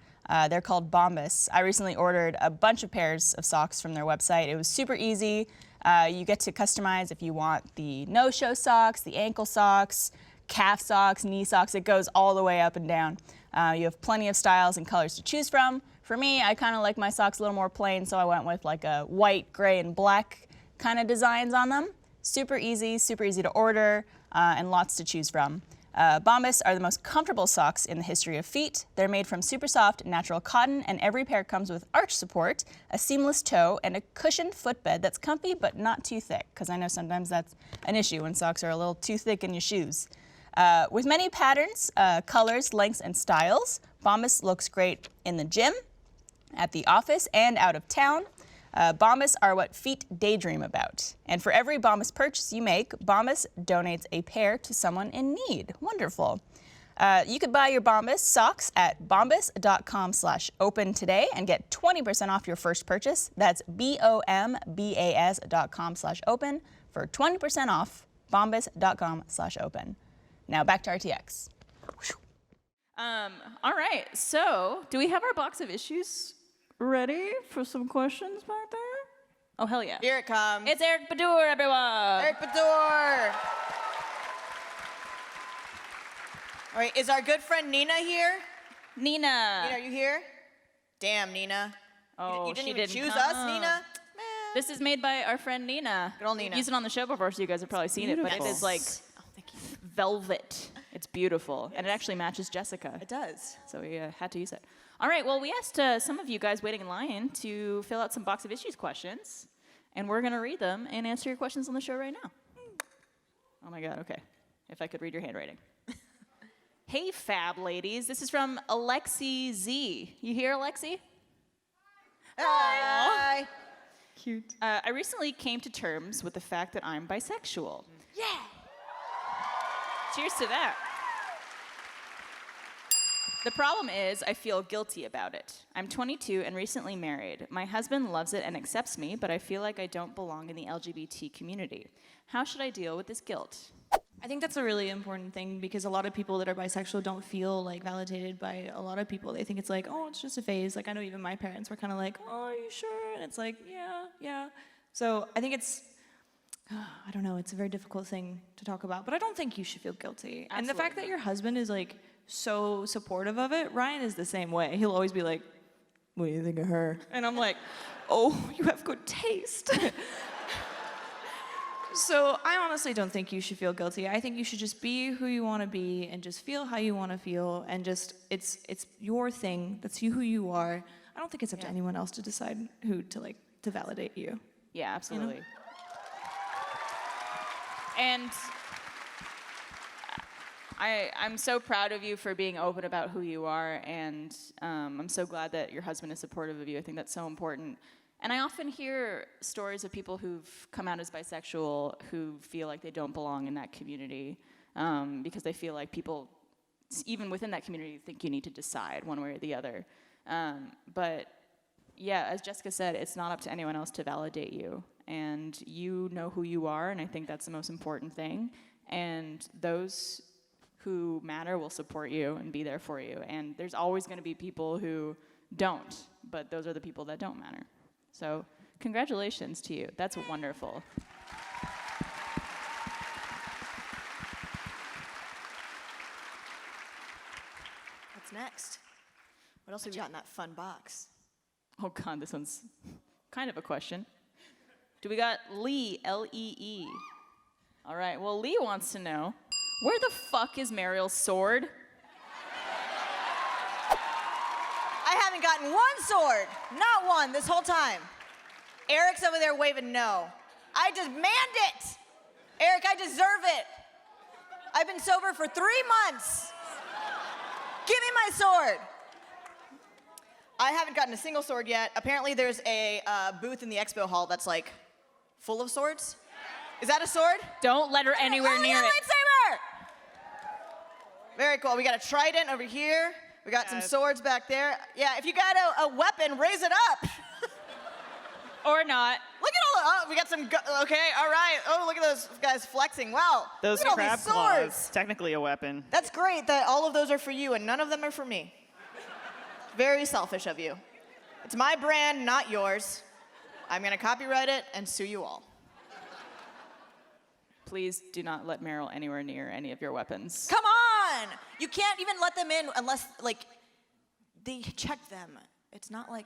They're called Bombas. I recently ordered a bunch of pairs of socks from their website. It was super easy. You get to customize if you want the no-show socks, the ankle socks, calf socks, knee socks. It goes all the way up and down. You have plenty of styles and colors to choose from. For me, I kind of like my socks a little more plain, so I went with like a white, gray, and black kind of designs on them. Super easy to order, and lots to choose from. Bombas are the most comfortable socks in the history of feet. They're made from super soft, natural cotton, and every pair comes with arch support, a seamless toe, and a cushioned footbed that's comfy but not too thick, because I know sometimes that's an issue when socks are a little too thick in your shoes. With many patterns, colors, lengths, and styles, Bombas looks great in the gym, at the office, and out of town. Bombas are what feet daydream about. And for every Bombas purchase you make, Bombas donates a pair to someone in need. Wonderful. You could buy your Bombas socks at bombas.com/open today and get 20% off your first purchase. That's bombas.com/open for 20% off, bombas.com/open. Now back to RTX. All right, so do we have our box of issues ready for some questions back there? Oh, hell yeah. Here it comes. It's Eric Badur, everyone. Eric Badur. All right, is our good friend Nina here? Nina. Nina, are you here? Damn, Nina. Oh, you didn't she even didn't choose come. us, Nina? This is made by our friend Nina. Good old Nina. Used it on the show before, so you guys have probably seen it, but it is like velvet. It's beautiful, and it actually matches Jessica. It does. So we had to use it. All right, well, we asked some of you guys waiting in line to fill out some Box of Issues questions, and we're going to read them and answer your questions on the show right now. Oh my God, okay. If I could read your handwriting. Hey, fab ladies. This is from Alexi Z. You here, Alexi? Hi. Cute. I recently came to terms with the fact that I'm bisexual. Yeah. Cheers to that. The problem is I feel guilty about it. I'm 22 and recently married. My husband loves it and accepts me, but I feel like I don't belong in the LGBT community. How should I deal with this guilt? I think that's a really important thing because a lot of people that are bisexual don't feel like validated by a lot of people. They think it's like, oh, it's just a phase. Like I know even my parents were kind of like, oh, are you sure? And it's like, yeah. So I think it's, I don't know, it's a very difficult thing to talk about, but I don't think you should feel guilty. Absolutely. And the fact that your husband is like so supportive of it, Ryan is the same way. He'll always be like, what do you think of her? And I'm like, oh, you have good taste. So I honestly don't think you should feel guilty. I think you should just be who you want to be and just feel how you want to feel and just it's your thing. That's who you are. I don't think it's up to anyone else to decide who to validate you. Yeah, absolutely. You know? And I'm so proud of you for being open about who you are, and I'm so glad that your husband is supportive of you. I think that's so important. And I often hear stories of people who've come out as bisexual who feel like they don't belong in that community because they feel like people, even within that community, think you need to decide one way or the other. But yeah, as Jessica said, it's not up to anyone else to validate you. And you know who you are, and I think that's the most important thing. And those who matter will support you and be there for you. And there's always going to be people who don't, but those are the people that don't matter. So congratulations to you. That's wonderful. What's next? What else have you got in that fun box? Oh God, this one's kind of a question. Do we got Lee, L-E-E? All right, well, Lee wants to know, where the fuck is Mariel's sword? I haven't gotten one sword. Not one this whole time. Eric's over there waving no. I demand it. Eric, I deserve it. I've been sober for 3 months. Give me my sword. I haven't gotten a single sword yet. Apparently there's a booth in the expo hall that's like full of swords. Is that a sword? Don't let her anywhere near it. Lightsaber! Very cool. We got a trident over here. We got some swords back there. Yeah, if you got a weapon, raise it up. Or not. Look at all we got some, okay, all right. Oh, look at those guys flexing. Wow. Those look at all crab these claws, swords. technically a weapon. That's great that all of those are for you and none of them are for me. Very selfish of you. It's my brand, not yours. I'm gonna copyright it and sue you all. Please do not let Meryl anywhere near any of your weapons. Come on! You can't even let them in unless, like, they check them. It's not like...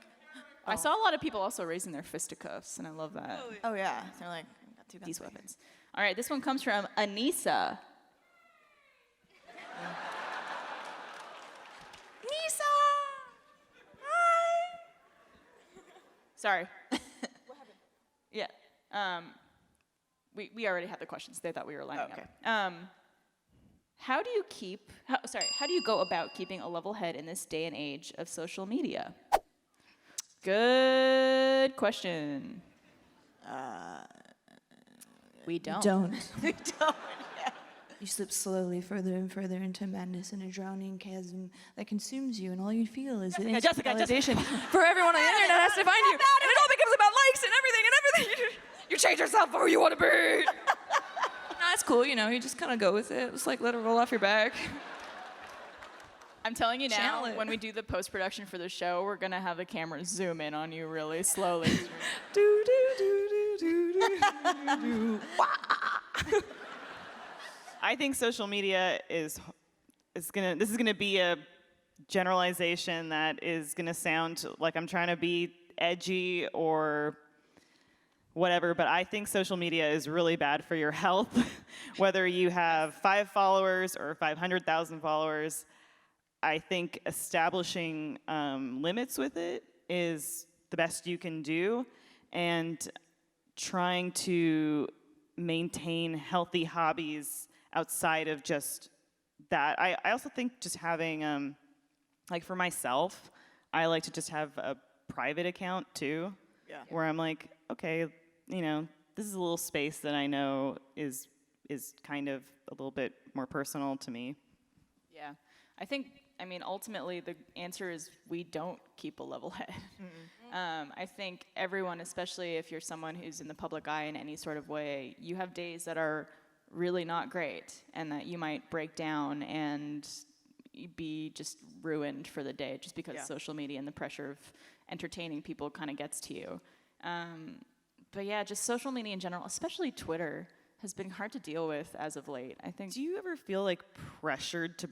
Oh. I saw a lot of people also raising their fisticuffs, and I love that. Oh, yeah. They're like, got two guns. These weapons. All right, this one comes from Anissa. Nisa! Hi! Sorry. What happened? Yeah. We already had the questions. They thought we were lining up. How do you go about keeping a level head in this day and age of social media? Good question. We don't. We don't. Yeah. You slip slowly further and further into madness in a drowning chasm that consumes you, and all you feel is the instant validation for everyone on the internet has to find you. And it all becomes about likes and everything. You change yourself for who you want to be. No, it's cool, you know. You just kind of go with it. Just like let it roll off your back. I'm telling you now, Channel it. when we do the post-production for the show, we're going to have the camera zoom in on you really slowly. Do, do, do, do, do, do, do. I think social media this is gonna be a generalization that is gonna sound like I'm trying to be edgy or whatever, but I think social media is really bad for your health, whether you have 5 followers or 500,000 followers. I think establishing limits with it is the best you can do, and trying to maintain healthy hobbies outside of just that. I also think just having, like for myself, I like to just have a private account too, where I'm like, okay, you know, this is a little space that I know is kind of a little bit more personal to me. Yeah, I mean, ultimately the answer is we don't keep a level head. I think everyone, especially if you're someone who's in the public eye in any sort of way, you have days that are really not great and that you might break down and be just ruined for the day just because social media and the pressure of entertaining people kind of gets to you. But yeah, just social media in general, especially Twitter, has been hard to deal with as of late. I think. Do you ever feel like pressured to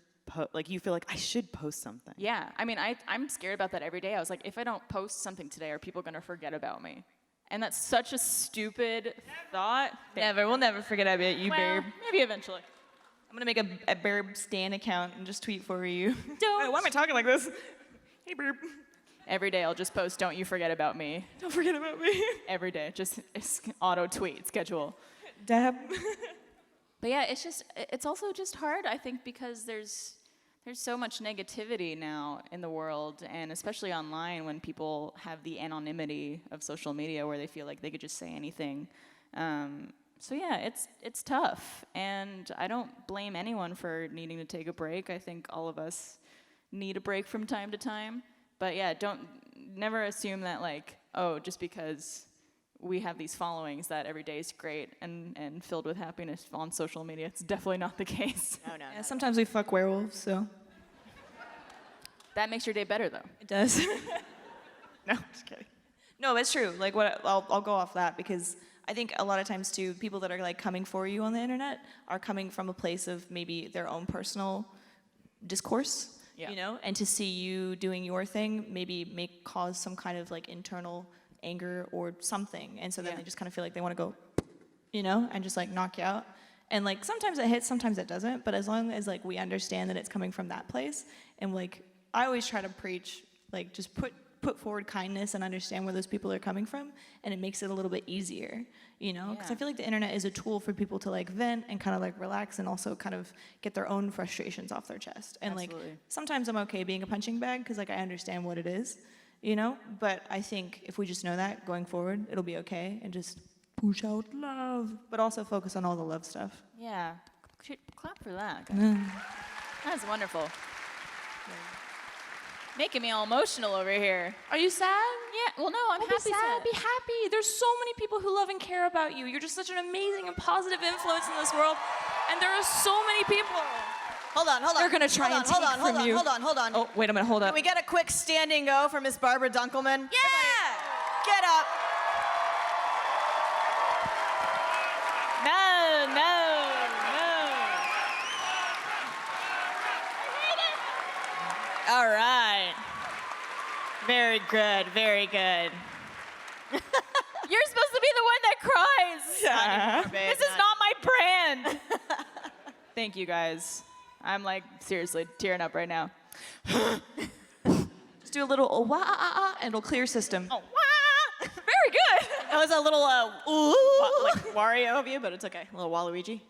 like you feel like I should post something? Yeah, I mean, I'm scared about that every day. I was like, if I don't post something today, are people gonna forget about me? And that's such a stupid thought. Never, we'll never forget about you, Well, babe. maybe eventually. I'm gonna make a Barb Stan account and just tweet for you. Don't. Why am I talking like this? Hey, Barb. Every day I'll just post, don't you forget about me. Don't forget about me. Every day, just auto tweet schedule. Dab. But yeah, it's also just hard, I think, because there's so much negativity now in the world, and especially online when people have the anonymity of social media where they feel like they could just say anything. So yeah, it's tough, and I don't blame anyone for needing to take a break. I think all of us need a break from time to time. But yeah, never assume that like, oh, just because we have these followings that every day is great and filled with happiness on social media. It's definitely not the case. No. Yeah, sometimes we fuck werewolves, so. That makes your day better, though. It does. No, just kidding. No, it's true. Like, I'll go off that because I think a lot of times too, people that are like coming for you on the internet are coming from a place of maybe their own personal discourse, you know, and to see you doing your thing maybe may cause some kind of like internal anger or something, and so then they just kind of feel like they want to go, you know, and just like knock you out. And like sometimes it hits, sometimes it doesn't, but as long as like we understand that it's coming from that place, and like I always try to preach like just put forward kindness and understand where those people are coming from, and it makes it a little bit easier, you know, because I feel like the internet is a tool for people to like vent and kind of like relax and also kind of get their own frustrations off their chest. And like sometimes I'm okay being a punching bag because like I understand what it is, you know, but I think if we just know that going forward, it'll be okay, and just push out love, but also focus on all the love stuff. Yeah, clap for that. That's wonderful. Making me all emotional over here. Are you sad? Yeah, well, no, I'm Don't happy. be sad. Be happy. There's so many people who love and care about you. You're just such an amazing and positive influence in this world, and there are so many people. Hold on. They're gonna try and take from you. Hold on. Oh, wait a minute, hold up. Can we get a quick standing go for Miss Barbara Dunkelman? Yeah! Get up. No. All right. Very good. You're supposed to be the one that cries. Yeah. This is not my brand. Thank you, guys. I'm like seriously tearing up right now. Just do a little and it'll clear system. Oh, wah! Very good. That was a little like Wario of you, but it's okay. A little Waluigi.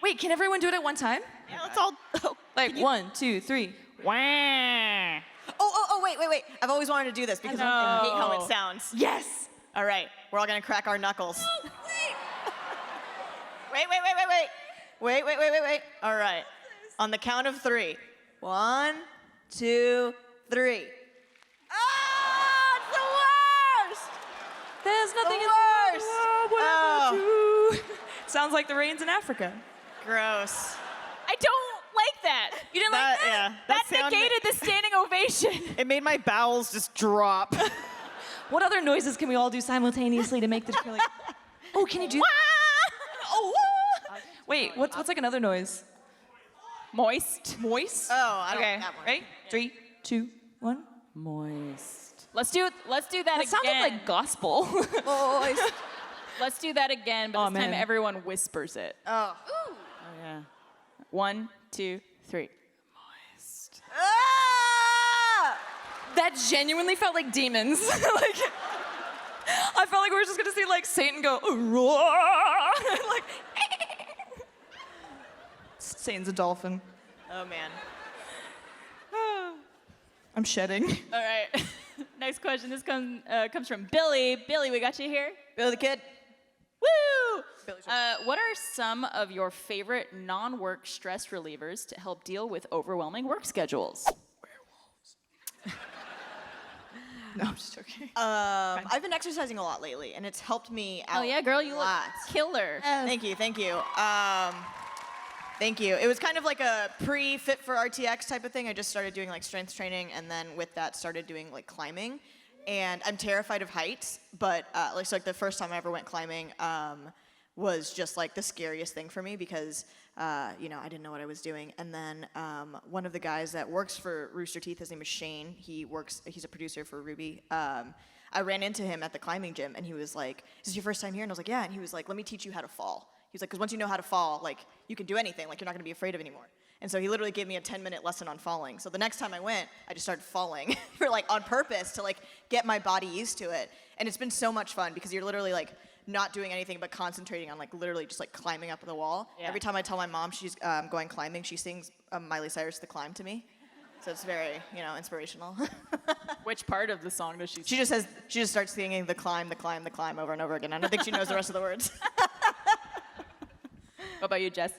Wait, can everyone do it at one time? Yeah, let's all. Like 1, 2, 3. Wah. Oh, wait. I've always wanted to do this because I hate how it sounds. Yes. All right, we're all gonna crack our knuckles. Oh, Wait. Wait. All right. On the count of 3. 1, 2, 3. Ah, it's the worst! There's nothing in worst! the world. Sounds like the rains in Africa. Gross. I don't like that. You didn't like that? Yeah. That negated the standing ovation. It made my bowels just drop. What other noises can we all do simultaneously to make this feel like? Oh, can you do? Wait, what's like another noise? Moist. Moist. Oh, I don't Okay. that one. Ready? 3, 2, 1. Moist. Let's do that again. That sounded like gospel. Let's do that again, but this time everyone whispers it. Oh. Oh yeah. 1, 2, 3. Ah! That genuinely felt like demons. Like, I felt like we were just gonna see like Satan go roar. Like, Satan's a dolphin. Oh man. I'm shedding. All right. Next question. This comes from Billy. Billy, we got you here. Billy the Kid. Woo! What are some of your favorite non-work stress relievers to help deal with overwhelming work schedules? No, I'm just joking. I've been exercising a lot lately, and it's helped me out. Oh yeah, girl, you a look lot. killer. Thank you. Thank you. It was kind of like a pre-fit for RTX type of thing. I just started doing like strength training, and then with that started doing like climbing. And I'm terrified of heights, but like the first time I ever went climbing was just like the scariest thing for me because I didn't know what I was doing. And then one of the guys that works for Rooster Teeth, his name is Shane. He's a producer for Ruby. I ran into him at the climbing gym, and he was like, "Is this your first time here?" And I was like, "Yeah." And he was like, "Let me teach you how to fall." He was like, "Because once you know how to fall, like you can do anything. Like you're not gonna be afraid of it anymore." And so he literally gave me a 10-minute lesson on falling. So the next time I went, I just started falling for like on purpose to like get my body used to it. And it's been so much fun because you're literally like not doing anything but concentrating on like literally just like climbing up the wall. Yeah. Every time I tell my mom she's going climbing, she sings Miley Cyrus' "The Climb" to me. So it's very, inspirational. Which part of the song does she sing? She just starts singing "The Climb, the Climb, the Climb" over and over again. I don't think she knows the rest of the words. What about you, Jess?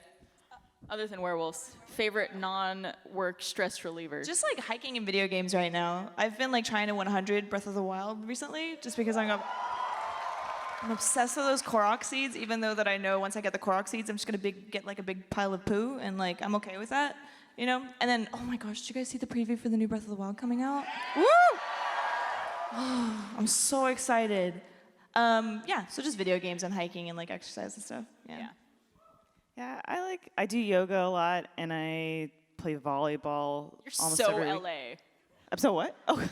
Other than werewolves, favorite non-work stress relievers? Just like hiking in video games right now. I've been like trying to 100 Breath of the Wild recently, just because I'm obsessed with those Korok seeds. Even though that I know once I get the Korok seeds, I'm just gonna get like a big pile of poo, and like I'm okay with that, And then, oh my gosh, did you guys see the preview for the new Breath of the Wild coming out? Woo! I'm so excited. So just video games and hiking and like exercise and stuff. Yeah. Yeah, I do yoga a lot, and I play volleyball. You're almost so every week. LA. I'm so what? Oh,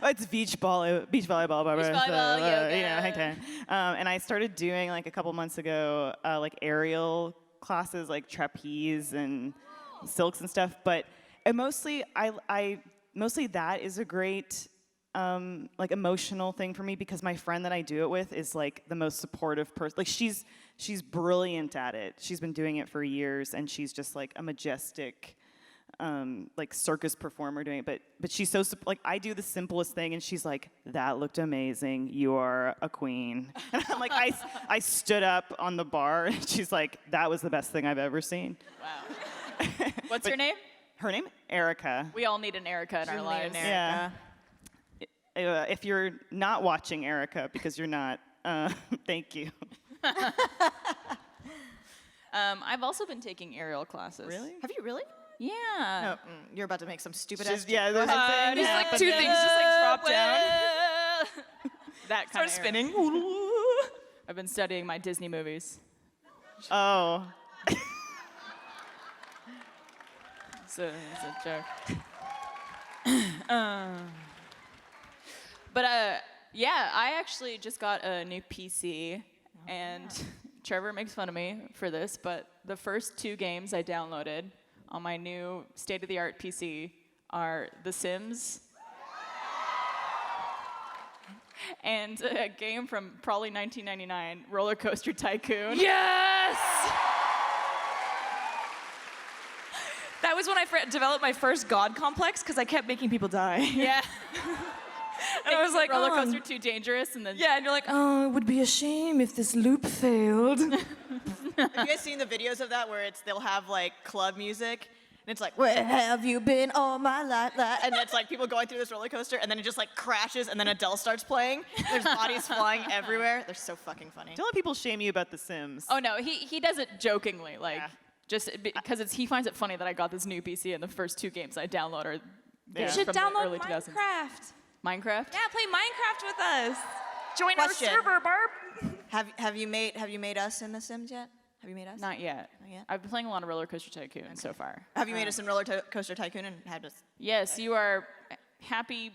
it's beach volleyball, Barbara. Beach volleyball, yoga. Hang time. And I started doing like a couple months ago, like aerial classes, like trapeze and silks and stuff. But mostly that is a great like emotional thing for me because my friend that I do it with is like the most supportive person. Like she's brilliant at it. She's been doing it for years, and she's just like a majestic like circus performer doing it. But she's so like I do the simplest thing, and she's like, "That looked amazing. You are a queen." And I'm like, I stood up on the bar, and she's like, "That was the best thing I've ever seen." Wow. What's her name? Her name? Erica. We all need an Erica in our lives. Yeah. If you're not watching Erica, because you're not, thank you. I've also been taking aerial classes. Really? Have you really? Yeah. No, you're about to make some stupid ass. Yeah, there's There's like two things just like drop down. That kind Start of spinning. I've been studying my Disney movies. Oh. It's a joke. But I actually just got a new PC, and Trevor makes fun of me for this, but the first 2 games I downloaded on my new state-of-the-art PC are The Sims and a game from probably 1999, Roller Coaster Tycoon. Yes! That was when I developed my first god complex because I kept making people die. Yeah. And I was like, roller oh. coaster too dangerous, and then Yeah, and you're like, oh, it would be a shame if this loop failed. Have you guys seen the videos of that where they'll have like club music and it's like, where have you been all my life? And it's like people going through this roller coaster and then it just like crashes and then Adele starts playing. There's bodies flying everywhere. They're so fucking funny. Don't let people shame you about The Sims. Oh no, he does it jokingly, like just because he finds it funny that I got this new PC and the first 2 games I download are You should from the download early 2000s. Minecraft. Minecraft? Yeah, play Minecraft with us. Join Question. our server, Barb. Have you made us in The Sims yet? Have you made us? Not yet. Not yet? I've been playing a lot of Roller Coaster Tycoon so far. Have you made us in Roller Coaster Tycoon and had us? Yes, you are happy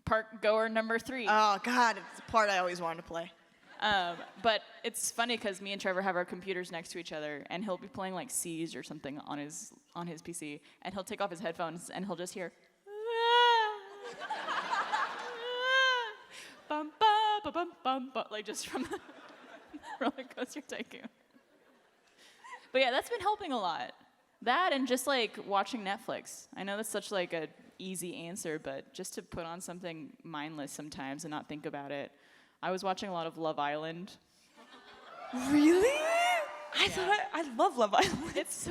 park goer number 3. Oh God, it's the part I always wanted to play. But it's funny because me and Trevor have our computers next to each other, and he'll be playing like Siege or something on his PC, and he'll take off his headphones, and he'll just hear, bum, ba, bum, bum, bum, like just from the roller coaster tycoon. But yeah, that's been helping a lot. That and just like watching Netflix. I know that's such like a easy answer, but just to put on something mindless sometimes and not think about it. I was watching a lot of Love Island. Really? I love Love Island. It's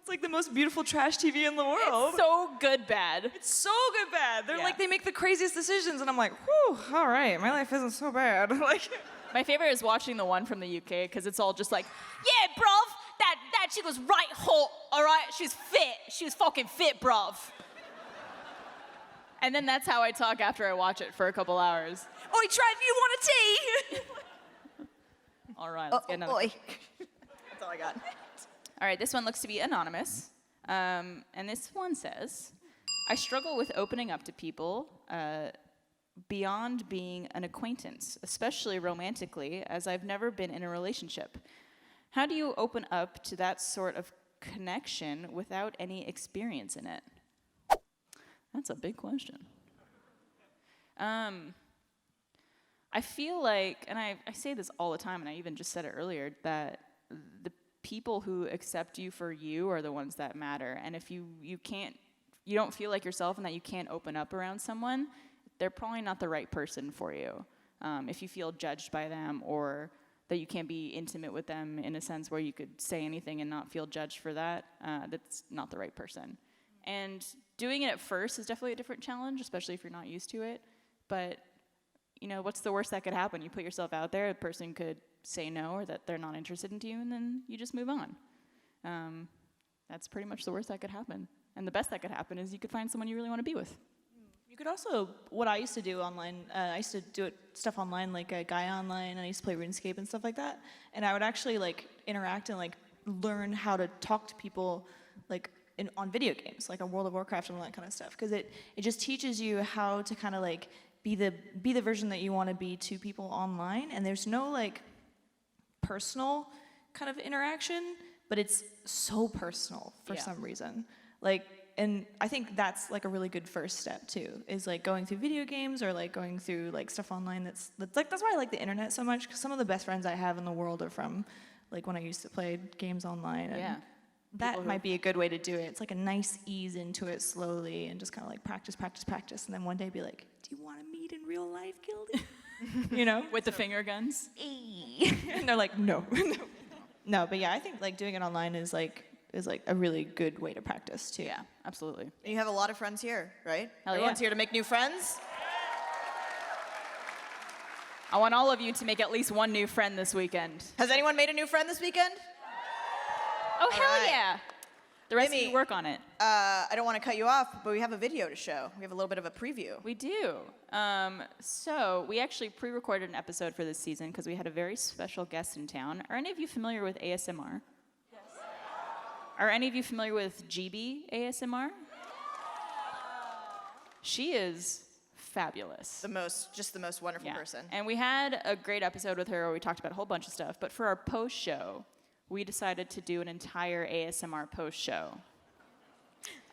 like the most beautiful trash TV in the world. It's so good bad. It's so good bad. They're like, they make the craziest decisions, and I'm like, whew, all right, my life isn't so bad. Like, my favorite is watching the one from the UK, because it's all just like, yeah, bruv, that chick was right hot, all right? She was fit. She was fucking fit, bruv. And then that's how I talk after I watch it for a couple hours. Oi, Trev, you want a tea? All right, let's get another. Oi. That's all I got. All right, this one looks to be anonymous. And this one says, I struggle with opening up to people beyond being an acquaintance, especially romantically, as I've never been in a relationship. How do you open up to that sort of connection without any experience in it? That's a big question. I feel like, and I say this all the time, and I even just said it earlier, that the people who accept you for you are the ones that matter. And if you don't feel like yourself and that you can't open up around someone, they're probably not the right person for you. If you feel judged by them, or that you can't be intimate with them in a sense where you could say anything and not feel judged for that, that's not the right person. And doing it at first is definitely a different challenge, especially if you're not used to it. But, you know, what's the worst that could happen? You put yourself out there, a person could say no, or that they're not interested in you, and then you just move on. That's pretty much the worst that could happen. And the best that could happen is you could find someone you really want to be with. You could also, what I used to do online, I used to do stuff online, like a guy online, and I used to play RuneScape and stuff like that. And I would actually like interact and like learn how to talk to people like on video games, like on World of Warcraft and all that kind of stuff. Because it just teaches you how to kind of like be the version that you want to be to people online. And there's no like personal kind of interaction, but it's so personal for some reason. Like, and I think that's like a really good first step too, is like going through video games or like going through like stuff online. That's why I like the internet so much, because some of the best friends I have in the world are from like when I used to play games online. And that might be a good way to do it. It's like a nice ease into it slowly and just kind of like practice, and then one day be like, do you want to meet in real life, Gildy? You know? With the finger guns? And they're like, no. No, but yeah, I think like doing it online is like a really good way to practice too. Yeah, absolutely. You have a lot of friends here, right? Hell Everyone's here to make new friends. I want all of you to make at least one new friend this weekend. Has anyone made a new friend this weekend? Oh, hell yeah. The rest of you work on it. I don't want to cut you off, but we have a video to show. We have a little bit of a preview. We do. So we actually pre-recorded an episode for this season because we had a very special guest in town. Are any of you familiar with ASMR? Yes. Are any of you familiar with GB ASMR? She is fabulous. The most wonderful person. And we had a great episode with her where we talked about a whole bunch of stuff. But for our post-show, we decided to do an entire ASMR post-show.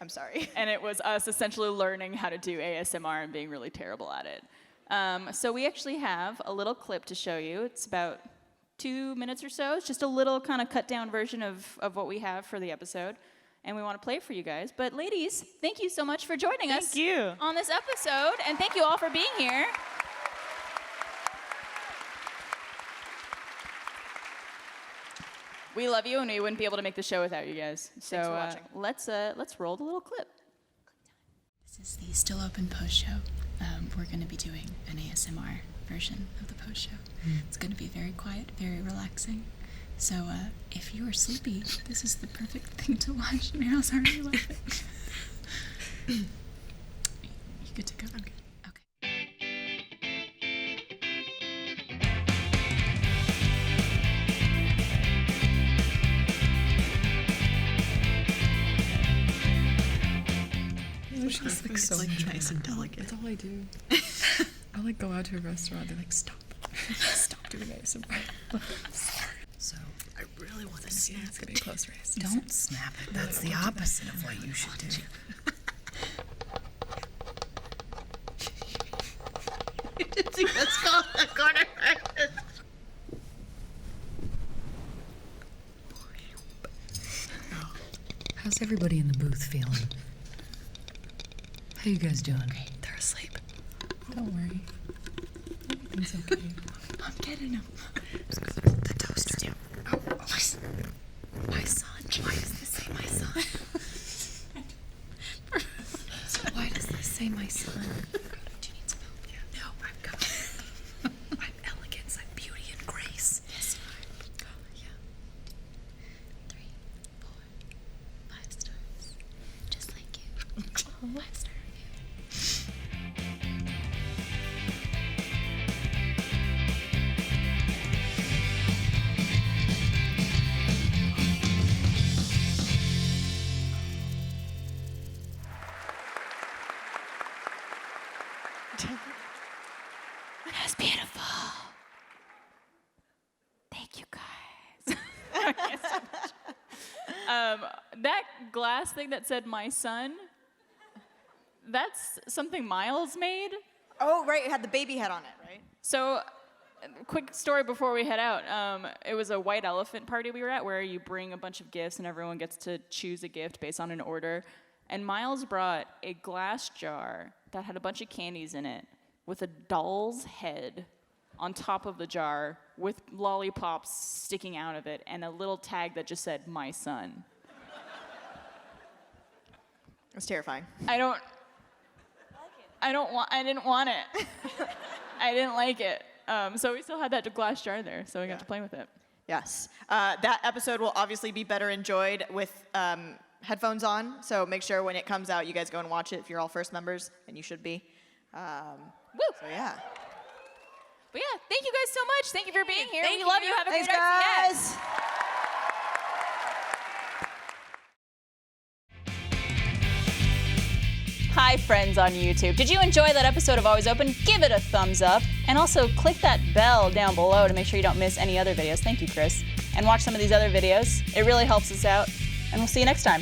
I'm sorry. And it was us essentially learning how to do ASMR and being really terrible at it. So we actually have a little clip to show you. It's about 2 minutes or so. It's just a little kind of cut-down version of what we have for the episode. And we want to play it for you guys. But ladies, thank you so much for joining us on this episode. And thank you all for being here. We love you, and we wouldn't be able to make the show without you guys. So let's roll the little clip. This is the Still Open post show. We're going to be doing an ASMR version of the post show. It's going to be very quiet, very relaxing. So if you are sleepy, this is the perfect thing to watch. Meryl's already laughing. You good to go? Okay. She looks so like nice and delicate. That's all I do. I'll like go out to a restaurant. They're like, stop, stop doing ASMR. So I really want to see It's getting closer. Don't snap it. That's the opposite of what you should do. Let's go in the corner. How's everybody in the booth feeling? How you guys doing? Okay, they're asleep. Don't worry. Everything's okay. I'm getting them. The toaster. Oh, my son. Why does this say my son? Why does this say my son? Do you need some help? Yeah. No, I'm good. I'm elegance, I'm beauty and grace. Yes, you are. Oh, yeah. 3, 4, 5 stars. Just like you. 5 star review. That's beautiful. Thank you guys. That glass thing that said my son, that's something Miles made. Oh, right, it had the baby head on it, right? So, quick story before we head out. It was a white elephant party we were at where you bring a bunch of gifts and everyone gets to choose a gift based on an order. And Miles brought a glass jar that had a bunch of candies in it with a doll's head on top of the jar with lollipops sticking out of it and a little tag that just said, my son. It was terrifying. I didn't want it. I didn't like it. So we still had that glass jar there, so we got to play with it. Yes. That episode will obviously be better enjoyed with headphones on, so make sure when it comes out, you guys go and watch it if you're all first members, and you should be. Woo! So yeah. But yeah, thank you guys so much. Thank you for being here. Thank We love you. Have a Thanks, great guys. RTX. Hi, friends on YouTube. Did you enjoy that episode of Always Open? Give it a thumbs up. And also click that bell down below to make sure you don't miss any other videos. Thank you, Chris. And watch some of these other videos. It really helps us out. And we'll see you next time.